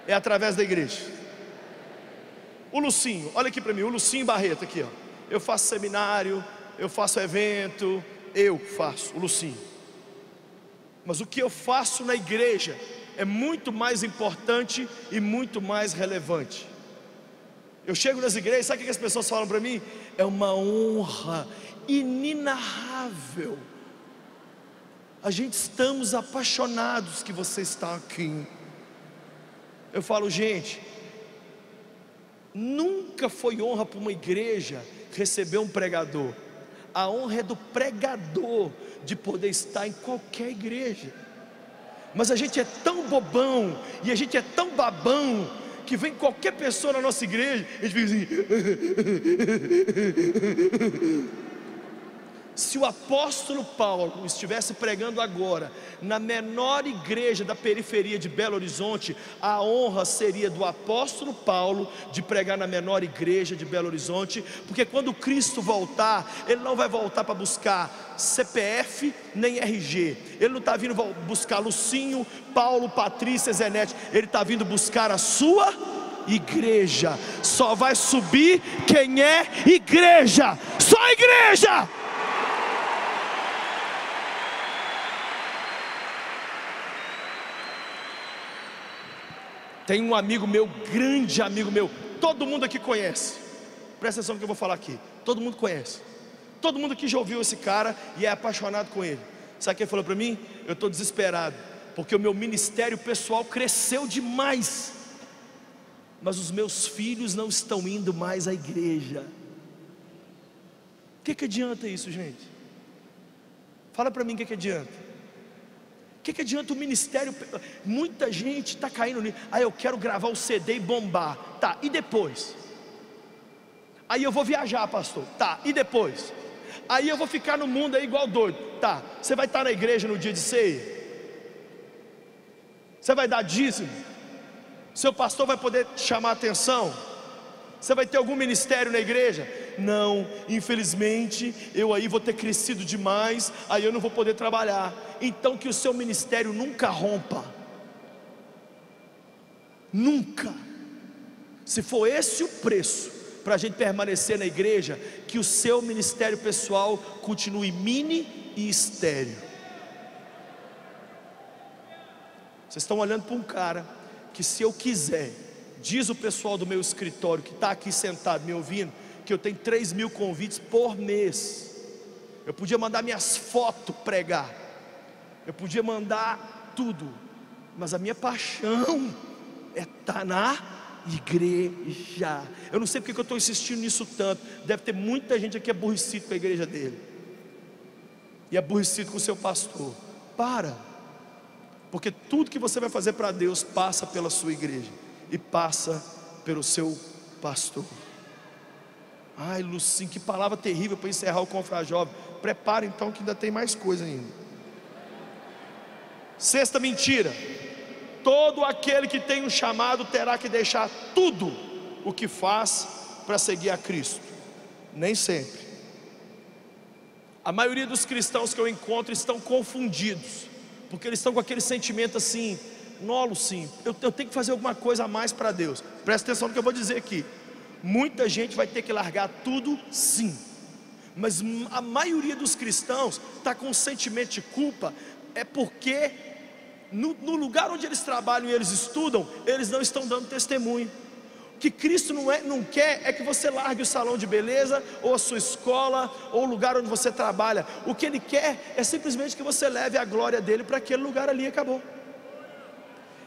é através da igreja. O Lucinho, olha aqui para mim, o Lucinho Barreto aqui, ó. Eu faço seminário, eu faço evento, eu faço, o Lucinho. Mas o que eu faço na igreja é muito mais importante e muito mais relevante. Eu chego nas igrejas, sabe o que as pessoas falam para mim? É uma honra inenarrável. A gente estamos apaixonados que você está aqui. Eu falo: gente, nunca foi honra para uma igreja receber um pregador. A honra é do pregador de poder estar em qualquer igreja. Mas a gente é tão bobão e a gente é tão babão que vem qualquer pessoa na nossa igreja, a gente fica assim. Se o apóstolo Paulo estivesse pregando agora na menor igreja da periferia de Belo Horizonte, a honra seria do apóstolo Paulo de pregar na menor igreja de Belo Horizonte, porque quando Cristo voltar, Ele não vai voltar para buscar CPF nem RG. Ele não está vindo buscar Lucinho, Paulo, Patrícia, Zenete. Ele está vindo buscar a sua igreja. Só vai subir quem é igreja. Só igreja. Tem um amigo meu, grande amigo meu, todo mundo aqui conhece. Presta atenção no que eu vou falar aqui. Todo mundo conhece. Todo mundo aqui já ouviu esse cara e é apaixonado com ele. Sabe o que ele falou para mim? Eu estou desesperado, porque o meu ministério pessoal cresceu demais, mas os meus filhos não estão indo mais à igreja. O que adianta isso, gente? Fala para mim o que adianta. O que adianta o ministério? Muita gente está caindo nisso. Ah, eu quero gravar o CD e bombar. Tá, e depois? Aí eu vou viajar, pastor. Tá, e depois? Aí eu vou ficar no mundo aí igual doido. Tá, você vai estar na igreja no dia de ceia? Você vai dar dízimo? Seu pastor vai poder chamar a atenção? Você vai ter algum ministério na igreja? Não, infelizmente eu aí vou ter crescido demais, aí eu não vou poder trabalhar. Então que o seu ministério nunca rompa. Nunca. Se for esse o preço para a gente permanecer na igreja, que o seu ministério pessoal continue mini e estéril. Vocês estão olhando para um cara que, se eu quiser, diz o pessoal do meu escritório que está aqui sentado me ouvindo, que eu tenho 3.000 convites por mês. Eu podia mandar minhas fotos pregar, eu podia mandar tudo, mas a minha paixão é estar na igreja. Eu não sei porque que eu estou insistindo nisso tanto. Deve ter muita gente aqui aborrecido com a igreja dele, e aborrecido com o seu pastor. Porque tudo que você vai fazer para Deus passa pela sua igreja e passa pelo seu pastor. Ai, Lucinho, que palavra terrível para encerrar o Confra Jovem. Prepara então que ainda tem mais coisa ainda. Sexta mentira: todo aquele que tem um chamado terá que deixar tudo o que faz para seguir a Cristo. Nem sempre. A maioria dos cristãos que eu encontro estão confundidos, porque eles estão com aquele sentimento assim: não, Lucinho, eu tenho que fazer alguma coisa a mais para Deus. Presta atenção no que eu vou dizer aqui. Muita gente vai ter que largar tudo, sim, mas a maioria dos cristãos está com um sentimento de culpa, é porque no lugar onde eles trabalham e eles estudam, eles não estão dando testemunho. O que Cristo não quer é que você largue o salão de beleza, ou a sua escola, ou o lugar onde você trabalha. O que Ele quer é simplesmente que você leve a glória dEle para aquele lugar ali e acabou.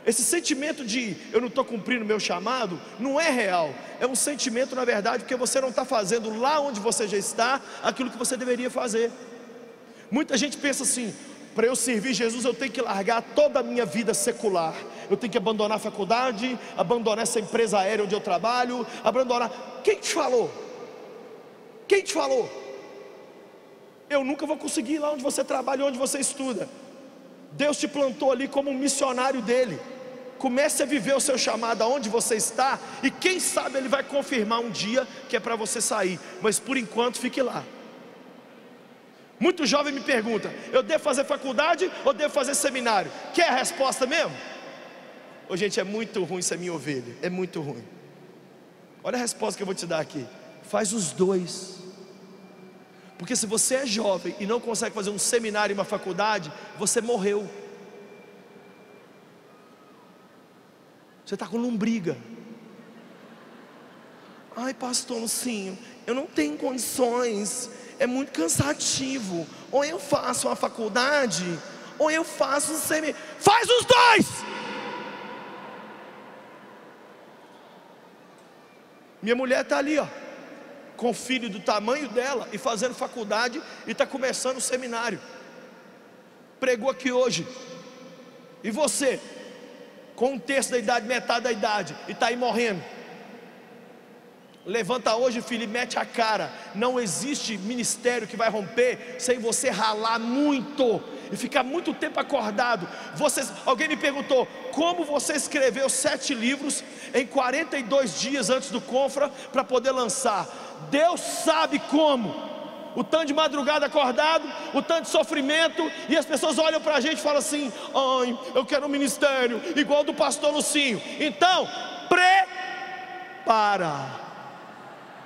Esse sentimento de eu não estou cumprindo o meu chamado não é real. É um sentimento, na verdade, porque você não está fazendo lá onde você já está aquilo que você deveria fazer. Muita gente pensa assim: para eu servir Jesus eu tenho que largar toda a minha vida secular, eu tenho que abandonar a faculdade, abandonar essa empresa aérea onde eu trabalho, abandonar. Quem te falou? Quem te falou? Eu nunca vou conseguir ir lá onde você trabalha, onde você estuda. Deus te plantou ali como um missionário dele. Comece a viver o seu chamado aonde você está, e quem sabe Ele vai confirmar um dia que é para você sair, mas por enquanto fique lá. Muito jovem me pergunta: eu devo fazer faculdade ou devo fazer seminário? Quer a resposta mesmo? Ô gente, é muito ruim ser minha ovelha, é muito ruim. Olha a resposta que eu vou te dar aqui: faz os dois. Porque se você é jovem e não consegue fazer um seminário e uma faculdade, você morreu. Você está com lombriga. Ai, pastor Lucinho, eu não tenho condições, é muito cansativo. Ou eu faço uma faculdade, ou eu faço um seminário. Faz os dois! Minha mulher está ali, ó, com o filho do tamanho dela e fazendo faculdade, e está começando o seminário. Pregou aqui hoje. E você, com um terço da idade, metade da idade, e está aí morrendo. Levanta hoje, filho, e mete a cara. Não existe ministério que vai romper sem você ralar muito e ficar muito tempo acordado. Alguém me perguntou: como você escreveu 7 livros em 42 dias antes do Confra para poder lançar? Deus sabe como. O tanto de madrugada acordado, o tanto de sofrimento, e as pessoas olham para a gente e falam assim: ai, eu quero um ministério igual do pastor Lucinho. Então, prepara,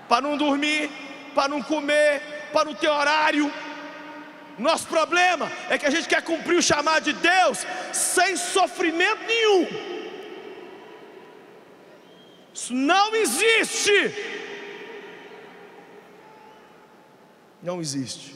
para não dormir, para não comer, para não ter horário. Nosso problema é que a gente quer cumprir o chamado de Deus sem sofrimento nenhum. Isso não existe. Não existe.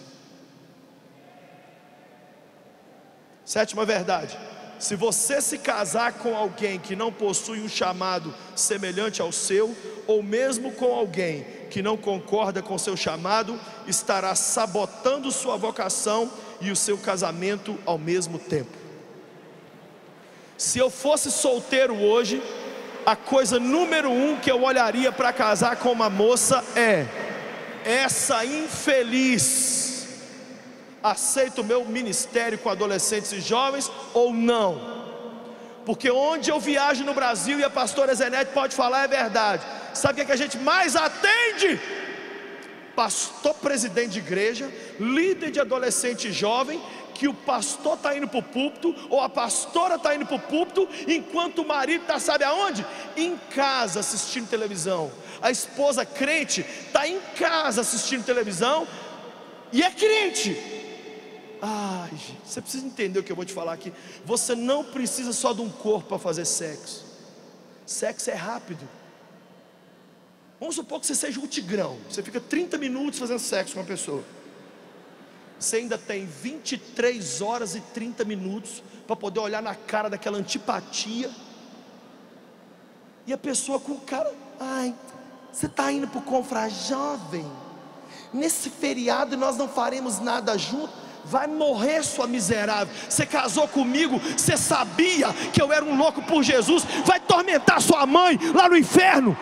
Sétima verdade: se você se casar com alguém que não possui um chamado semelhante ao seu, ou mesmo com alguém que não concorda com seu chamado, estará sabotando sua vocação e o seu casamento ao mesmo tempo. Se eu fosse solteiro hoje, a coisa número 1 que eu olharia para casar com uma moça é: essa infeliz aceita o meu ministério com adolescentes e jovens ou não? Porque onde eu viajo no Brasil, e a pastora Zenete pode falar, é verdade. Sabe o que a gente mais atende? Pastor presidente de igreja, líder de adolescente e jovem, que o pastor está indo para o púlpito, ou a pastora está indo para o púlpito, enquanto o marido está, sabe aonde? Em casa assistindo televisão. A esposa crente está em casa assistindo televisão e é crente. Ai, gente, você precisa entender o que eu vou te falar aqui. Você não precisa só de um corpo para fazer sexo. Sexo é rápido. Vamos supor que você seja um tigrão, você fica 30 minutos fazendo sexo com uma pessoa. Você ainda tem 23 horas e 30 minutos para poder olhar na cara daquela antipatia. E a pessoa com o cara, ai, você está indo para o Confrajovem? Nesse feriado nós não faremos nada junto. Vai morrer, sua miserável. Você casou comigo, você sabia que eu era um louco por Jesus. Vai tormentar sua mãe lá no inferno.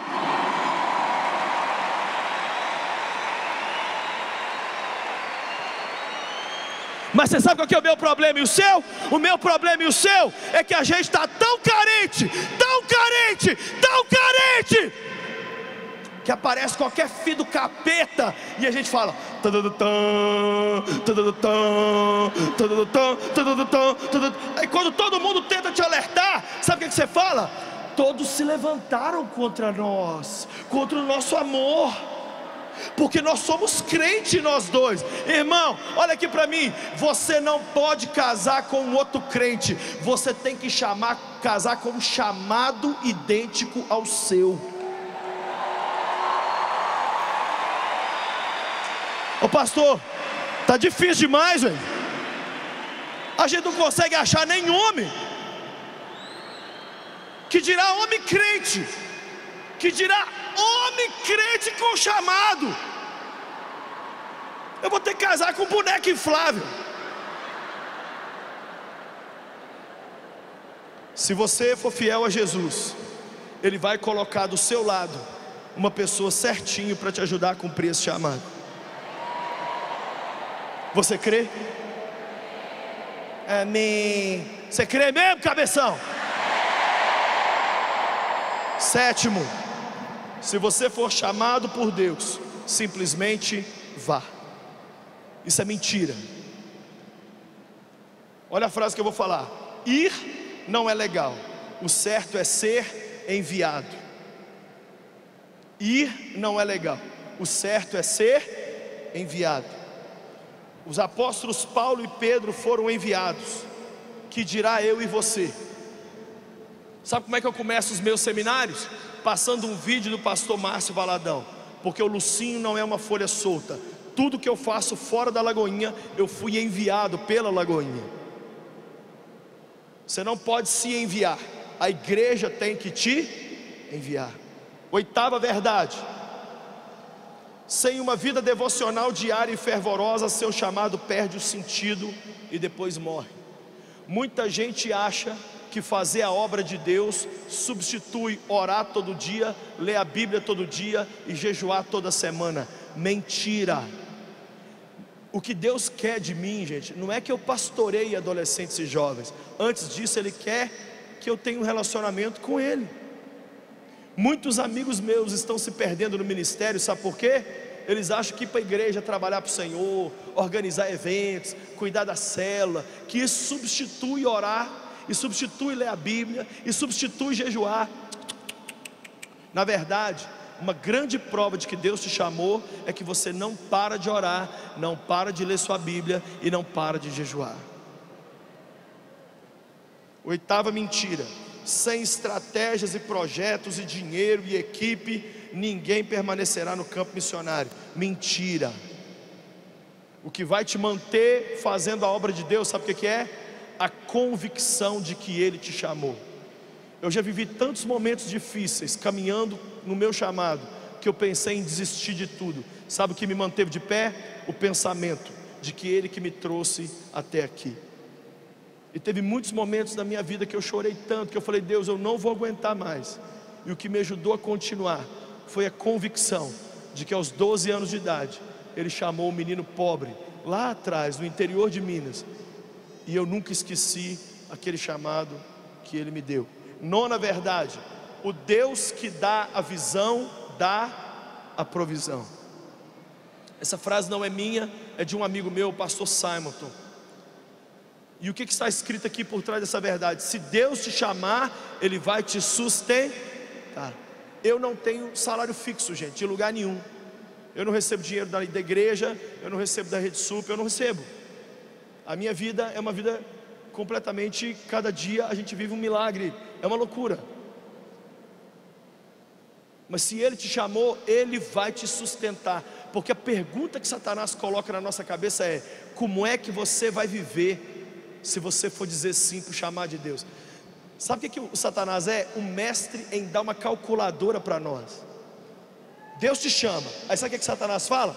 Mas você sabe qual que é o meu problema e o seu? O meu problema e o seu é que a gente está tão carente, que aparece qualquer filho do capeta e a gente fala aí quando todo mundo tenta te alertar, sabe o que você fala? Todos se levantaram contra nós, contra o nosso amor, porque nós somos crentes nós dois. Irmão, olha aqui para mim, você não pode casar com um outro crente, você tem que casar com um chamado idêntico ao seu. Ô pastor, tá difícil demais, velho. A gente não consegue achar nem homem, que dirá homem crente, que dirá homem crente com chamado. Eu vou ter que casar com um boneco inflável. Se você for fiel a Jesus, Ele vai colocar do seu lado uma pessoa certinho para te ajudar a cumprir esse chamado. Você crê? Amém. Você crê mesmo, cabeção? Sétimo, se você for chamado por Deus, simplesmente vá. Isso é mentira. Olha a frase que eu vou falar: ir não é legal, o certo é ser enviado. Ir não é legal, o certo é ser enviado. Os apóstolos Paulo e Pedro foram enviados, que dirá eu e você? Sabe como é que eu começo os meus seminários? Passando um vídeo do pastor Márcio Valadão, porque o Lucinho não é uma folha solta. Tudo que eu faço fora da Lagoinha, eu fui enviado pela Lagoinha. Você não pode se enviar, a igreja tem que te enviar. Oitava verdade: sem uma vida devocional diária e fervorosa, seu chamado perde o sentido e depois morre. Muita gente acha que fazer a obra de Deus substitui orar todo dia, ler a Bíblia todo dia e jejuar toda semana. Mentira. O que Deus quer de mim, gente, não é que eu pastoreie adolescentes e jovens. Antes disso, Ele quer que eu tenha um relacionamento com Ele. Muitos amigos meus estão se perdendo no ministério, sabe por quê? Eles acham que ir para a igreja trabalhar para o Senhor, organizar eventos, cuidar da célula, que isso substitui orar, e substitui ler a Bíblia, e substitui jejuar. Na verdade, uma grande prova de que Deus te chamou é que você não para de orar, não para de ler sua Bíblia e não para de jejuar. Oitava mentira: sem estratégias e projetos e dinheiro e equipe, ninguém permanecerá no campo missionário. Mentira. O que vai te manter fazendo a obra de Deus, sabe o que é? A convicção de que Ele te chamou. Eu já vivi tantos momentos difíceis caminhando no meu chamado, que eu pensei em desistir de tudo. Sabe o que me manteve de pé? O pensamento de que Ele que me trouxe até aqui. E teve muitos momentos na minha vida que eu chorei tanto, que eu falei: Deus, eu não vou aguentar mais. E o que me ajudou a continuar foi a convicção de que aos 12 anos de idade Ele chamou um menino pobre, lá atrás, no interior de Minas, e eu nunca esqueci aquele chamado que Ele me deu. Nona verdade: o Deus que dá a visão, dá a provisão. Essa frase não é minha, é de um amigo meu, o pastor Simonton. E o que está escrito aqui por trás dessa verdade? Se Deus te chamar, Ele vai te sustentar. Eu não tenho salário fixo, gente, de lugar nenhum. Eu não recebo dinheiro da igreja, eu não recebo da Rede Sup, eu não recebo. A minha vida é uma vida completamente, cada dia a gente vive um milagre, é uma loucura. Mas se Ele te chamou, Ele vai te sustentar. Porque a pergunta que Satanás coloca na nossa cabeça é: como é que você vai viver se você for dizer sim para o chamado de Deus? Sabe o que o Satanás é? Um mestre em dar uma calculadora para nós. Deus te chama, aí sabe o que Satanás fala?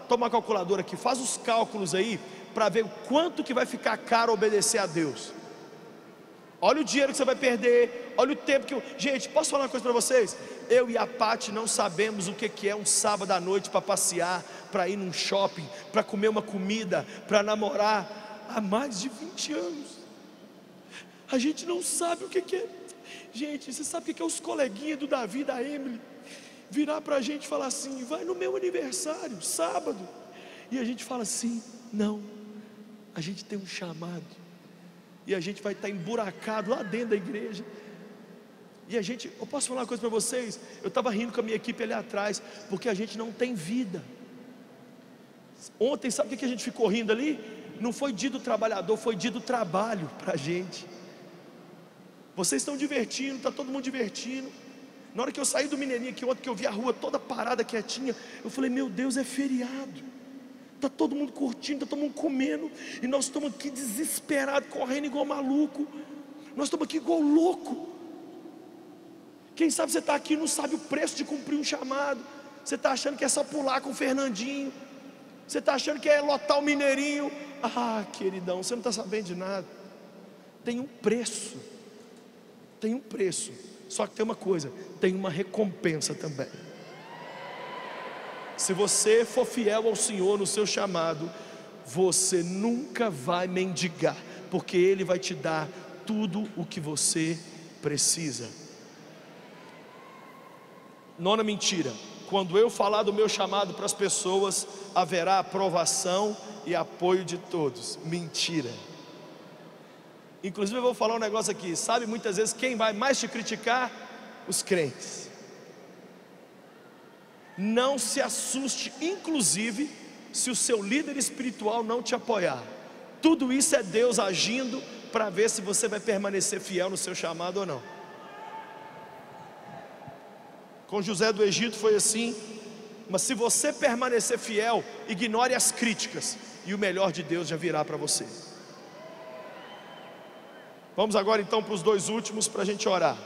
Toma uma calculadora aqui, faz os cálculos aí, para ver o quanto que vai ficar caro obedecer a Deus. Olha o dinheiro que você vai perder, olha o tempo que... Gente, posso falar uma coisa para vocês? Eu e a Paty não sabemos o que é um sábado à noite para passear, para ir num shopping, para comer uma comida, para namorar, há mais de 20 anos. A gente não sabe o que é. Gente, você sabe o que é os coleguinhas do Davi e da Emily virar para a gente e falar assim: vai no meu aniversário, sábado. E a gente fala assim: não, a gente tem um chamado. E a gente vai estar emburacado lá dentro da igreja. E a gente, eu posso falar uma coisa para vocês? Eu estava rindo com a minha equipe ali atrás, porque a gente não tem vida. Ontem, sabe o que a gente ficou rindo ali? Não foi dia do trabalhador, foi dia do trabalho para a gente. Vocês estão divertindo, está todo mundo divertindo. Na hora que eu saí do Mineirinho aqui ontem, que eu vi a rua toda parada, quietinha, eu falei: meu Deus, é feriado. Está todo mundo curtindo, está todo mundo comendo, e nós estamos aqui desesperados, correndo igual maluco. Nós estamos aqui igual louco. Quem sabe você está aqui e não sabe o preço de cumprir um chamado. Você está achando que é só pular com o Fernandinho. Você está achando que é lotar o Mineirinho. Ah, queridão, você não está sabendo de nada. Tem um preço. Tem um preço. Só que tem uma coisa, tem uma recompensa também. Se você for fiel ao Senhor no seu chamado, você nunca vai mendigar, porque Ele vai te dar tudo o que você precisa. Nona mentira: quando eu falar do meu chamado para as pessoas, haverá aprovação e apoio de todos. Mentira. Inclusive eu vou falar um negócio aqui, sabe muitas vezes quem vai mais te criticar? Os crentes. Não se assuste, inclusive, se o seu líder espiritual não te apoiar. Tudo isso é Deus agindo para ver se você vai permanecer fiel no seu chamado ou não. Com José do Egito foi assim. Mas se você permanecer fiel, ignore as críticas, e o melhor de Deus já virá para você. Vamos agora então para os dois últimos, para a gente orar.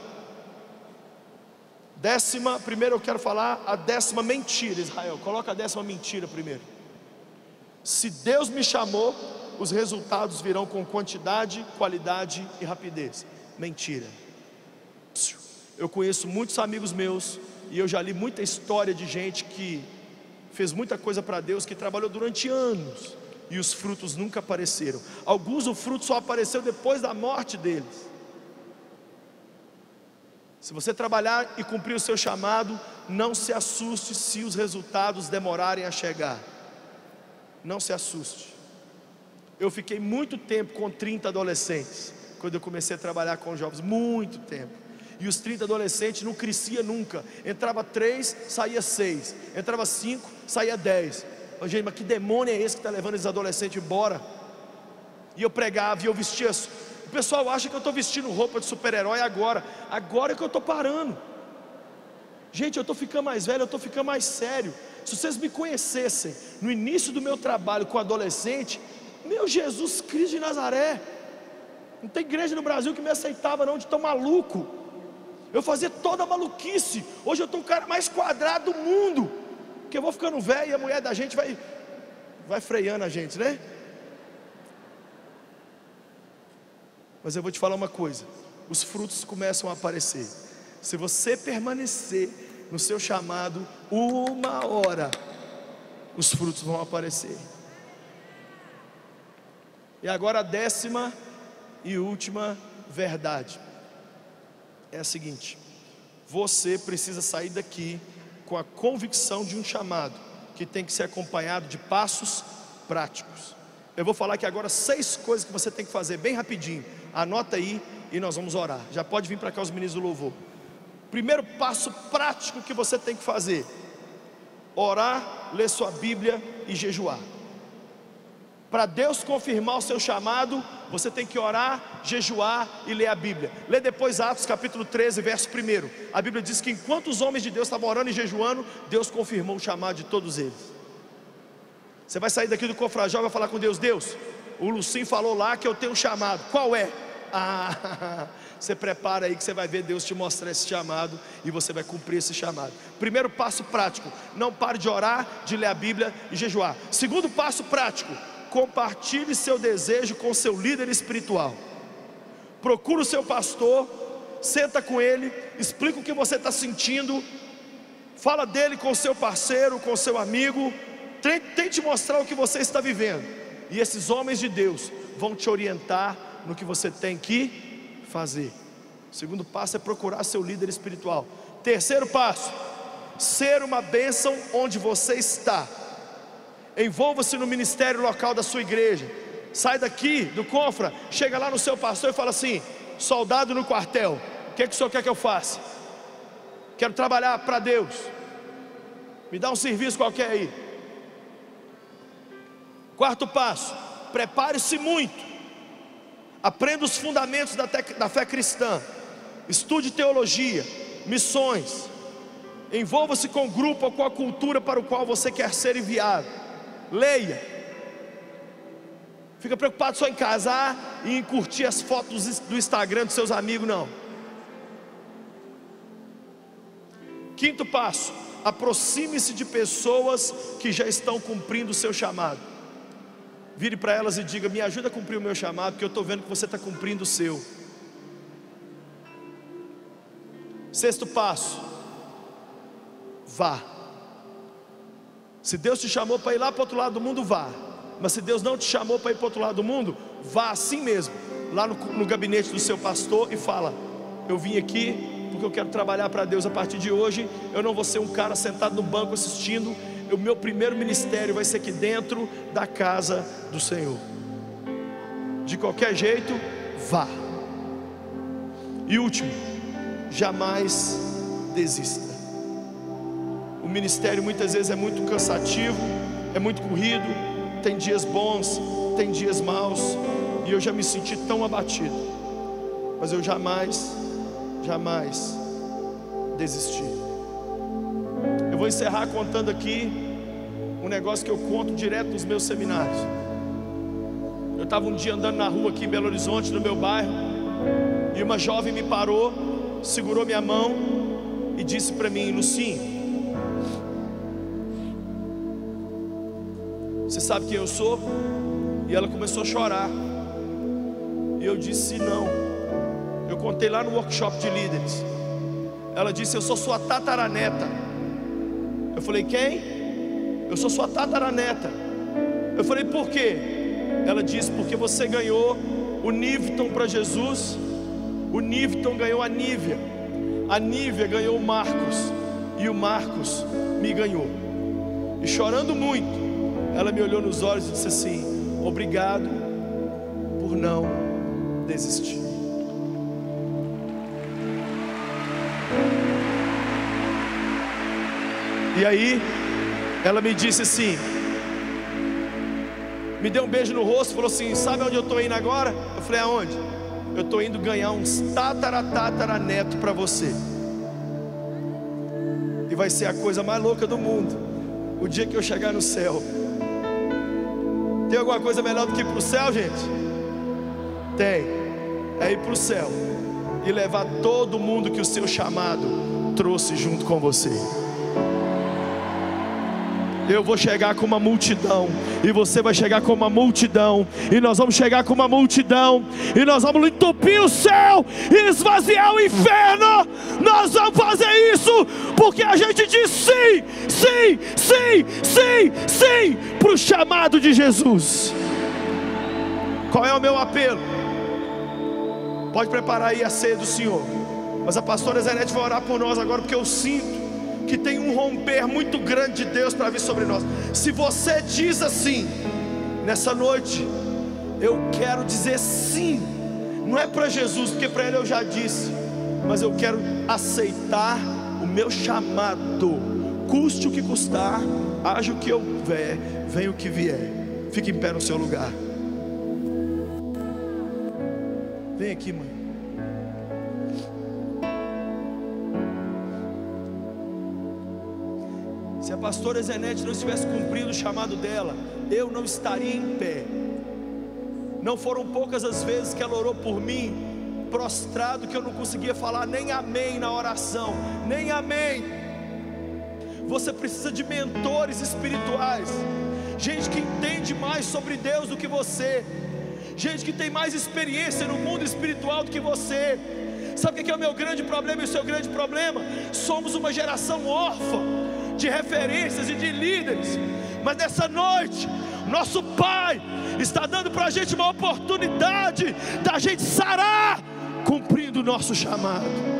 Primeiro eu quero falar a 10ª mentira. Israel, coloca a 10ª mentira primeiro. Se Deus me chamou, os resultados virão com quantidade, qualidade e rapidez. Mentira. Eu conheço muitos amigos meus, e eu já li muita história de gente que fez muita coisa para Deus, que trabalhou durante anos, e os frutos nunca apareceram. Alguns o fruto só apareceu depois da morte deles. Se você trabalhar e cumprir o seu chamado, não se assuste se os resultados demorarem a chegar. Não se assuste. Eu fiquei muito tempo com 30 adolescentes, quando eu comecei a trabalhar com jovens, muito tempo. E os 30 adolescentes não crescia nunca. Entrava 3, saía 6. Entrava 5, saía 10. Gente, mas que demônio é esse que está levando esses adolescentes embora? E eu pregava e eu vestia. O pessoal acha que eu estou vestindo roupa de super-herói agora. Agora é que eu estou parando. Gente, eu estou ficando mais velho, eu estou ficando mais sério. Se vocês me conhecessem no início do meu trabalho com adolescente, meu Jesus Cristo de Nazaré, não tem igreja no Brasil que me aceitava não, de tão maluco. Eu fazia toda a maluquice. Hoje eu estou o cara mais quadrado do mundo, porque eu vou ficando velho e a mulher da gente vai freando a gente, né? Mas eu vou te falar uma coisa: os frutos começam a aparecer. Se você permanecer no seu chamado, uma hora os frutos vão aparecer. E agora a 10ª e última verdade é a seguinte: você precisa sair daqui com a convicção de um chamado que tem que ser acompanhado de passos práticos. Eu vou falar aqui agora 6 coisas que você tem que fazer bem rapidinho. Anota aí e nós vamos orar. Já pode vir para cá os meninos do louvor. Primeiro passo prático que você tem que fazer: orar, ler sua Bíblia e jejuar. Para Deus confirmar o seu chamado, você tem que orar, jejuar e ler a Bíblia. Lê depois Atos capítulo 13, verso 1. A Bíblia diz que enquanto os homens de Deus estavam orando e jejuando, Deus confirmou o chamado de todos eles. Você vai sair daqui do Confrajal e vai falar com Deus: Deus, o Lucim falou lá que eu tenho um chamado, qual é? Você prepara aí que você vai ver Deus te mostrar esse chamado e você vai cumprir esse chamado. Primeiro passo prático: não pare de orar, de ler a Bíblia e jejuar. Segundo passo prático: compartilhe seu desejo com seu líder espiritual. Procura o seu pastor, senta com ele, explica o que você está sentindo, fala dele com o seu parceiro, com o seu amigo, tente mostrar o que você está vivendo, e esses homens de Deus vão te orientar no que você tem que fazer. O segundo passo é procurar seu líder espiritual. Terceiro passo: ser uma bênção onde você está. Envolva-se no ministério local da sua igreja. Sai daqui do Confra, chega lá no seu pastor e fala assim: soldado no quartel, o que o senhor quer que eu faça? Quero trabalhar para Deus, me dá um serviço qualquer aí. Quarto passo: prepare-se muito, aprenda os fundamentos da fé cristã, estude teologia, missões, envolva-se com o grupo ou com a cultura para o qual você quer ser enviado. Leia. Fica preocupado só em casar e em curtir as fotos do Instagram dos seus amigos, não. Quinto passo: aproxime-se de pessoas que já estão cumprindo o seu chamado. Vire para elas e diga: me ajuda a cumprir o meu chamado, porque eu estou vendo que você está cumprindo o seu. Sexto passo: vá. Se Deus te chamou para ir lá para o outro lado do mundo, vá. Mas se Deus não te chamou para ir para o outro lado do mundo, vá assim mesmo, lá no gabinete do seu pastor e fala: eu vim aqui porque eu quero trabalhar para Deus. A partir de hoje eu não vou ser um cara sentado no banco assistindo. O meu primeiro ministério vai ser aqui dentro da casa do Senhor. De qualquer jeito, vá. E último: jamais desista. O ministério muitas vezes é muito cansativo, é muito corrido, tem dias bons, tem dias maus, e eu já me senti tão abatido, mas eu jamais desisti. Eu vou encerrar contando aqui um negócio que eu conto direto nos meus seminários. Eu estava um dia andando na rua aqui em Belo Horizonte, no meu bairro, e uma jovem me parou, segurou minha mão e disse para mim: Lucim, você sabe quem eu sou? E ela começou a chorar. E eu disse: não. Eu contei lá no workshop de líderes. Ela disse: eu sou sua tataraneta. Eu falei: quem? Eu sou sua tataraneta. Eu falei: por quê? Ela disse: porque você ganhou o Nivton para Jesus, o Nivton ganhou a Nívia ganhou o Marcos, e o Marcos me ganhou. E chorando muito, ela me olhou nos olhos e disse assim: obrigado por não desistir. E aí ela me disse assim, me deu um beijo no rosto, falou assim: sabe onde eu estou indo agora? Eu falei: aonde? Eu estou indo ganhar uns tataraneto para você. E vai ser a coisa mais louca do mundo o dia que eu chegar no céu. Tem alguma coisa melhor do que ir para o céu, gente? Tem. É ir para o céu e levar todo mundo que o seu chamado trouxe junto com você. Eu vou chegar com uma multidão, e você vai chegar com uma multidão, e nós vamos chegar com uma multidão, e nós vamos entupir o céu e esvaziar o inferno. Nós vamos fazer isso porque a gente diz sim, sim, sim, sim, sim para o chamado de Jesus. Qual é o meu apelo? Pode preparar aí a ceia do Senhor, mas a pastora Zenete vai orar por nós agora, porque eu sinto que tem um romper muito grande de Deus para vir sobre nós. Se você diz assim, nessa noite, eu quero dizer sim, não é para Jesus, porque para Ele eu já disse, mas eu quero aceitar o meu chamado, custe o que custar, haja o que houver, venha o que vier. Fique em pé no seu lugar. Vem aqui, mãe. Se a pastora Zenete não estivesse cumprido o chamado dela, eu não estaria em pé. Não foram poucas as vezes que ela orou por mim, prostrado, que eu não conseguia falar nem amém na oração, nem amém. Você precisa de mentores espirituais, gente que entende mais sobre Deus do que você, gente que tem mais experiência no mundo espiritual do que você. Sabe o que é o meu grande problema e o seu grande problema? Somos uma geração órfã de referências e de líderes. Mas nessa noite, nosso Pai está dando para a gente uma oportunidade da gente sarar, cumprindo o nosso chamado.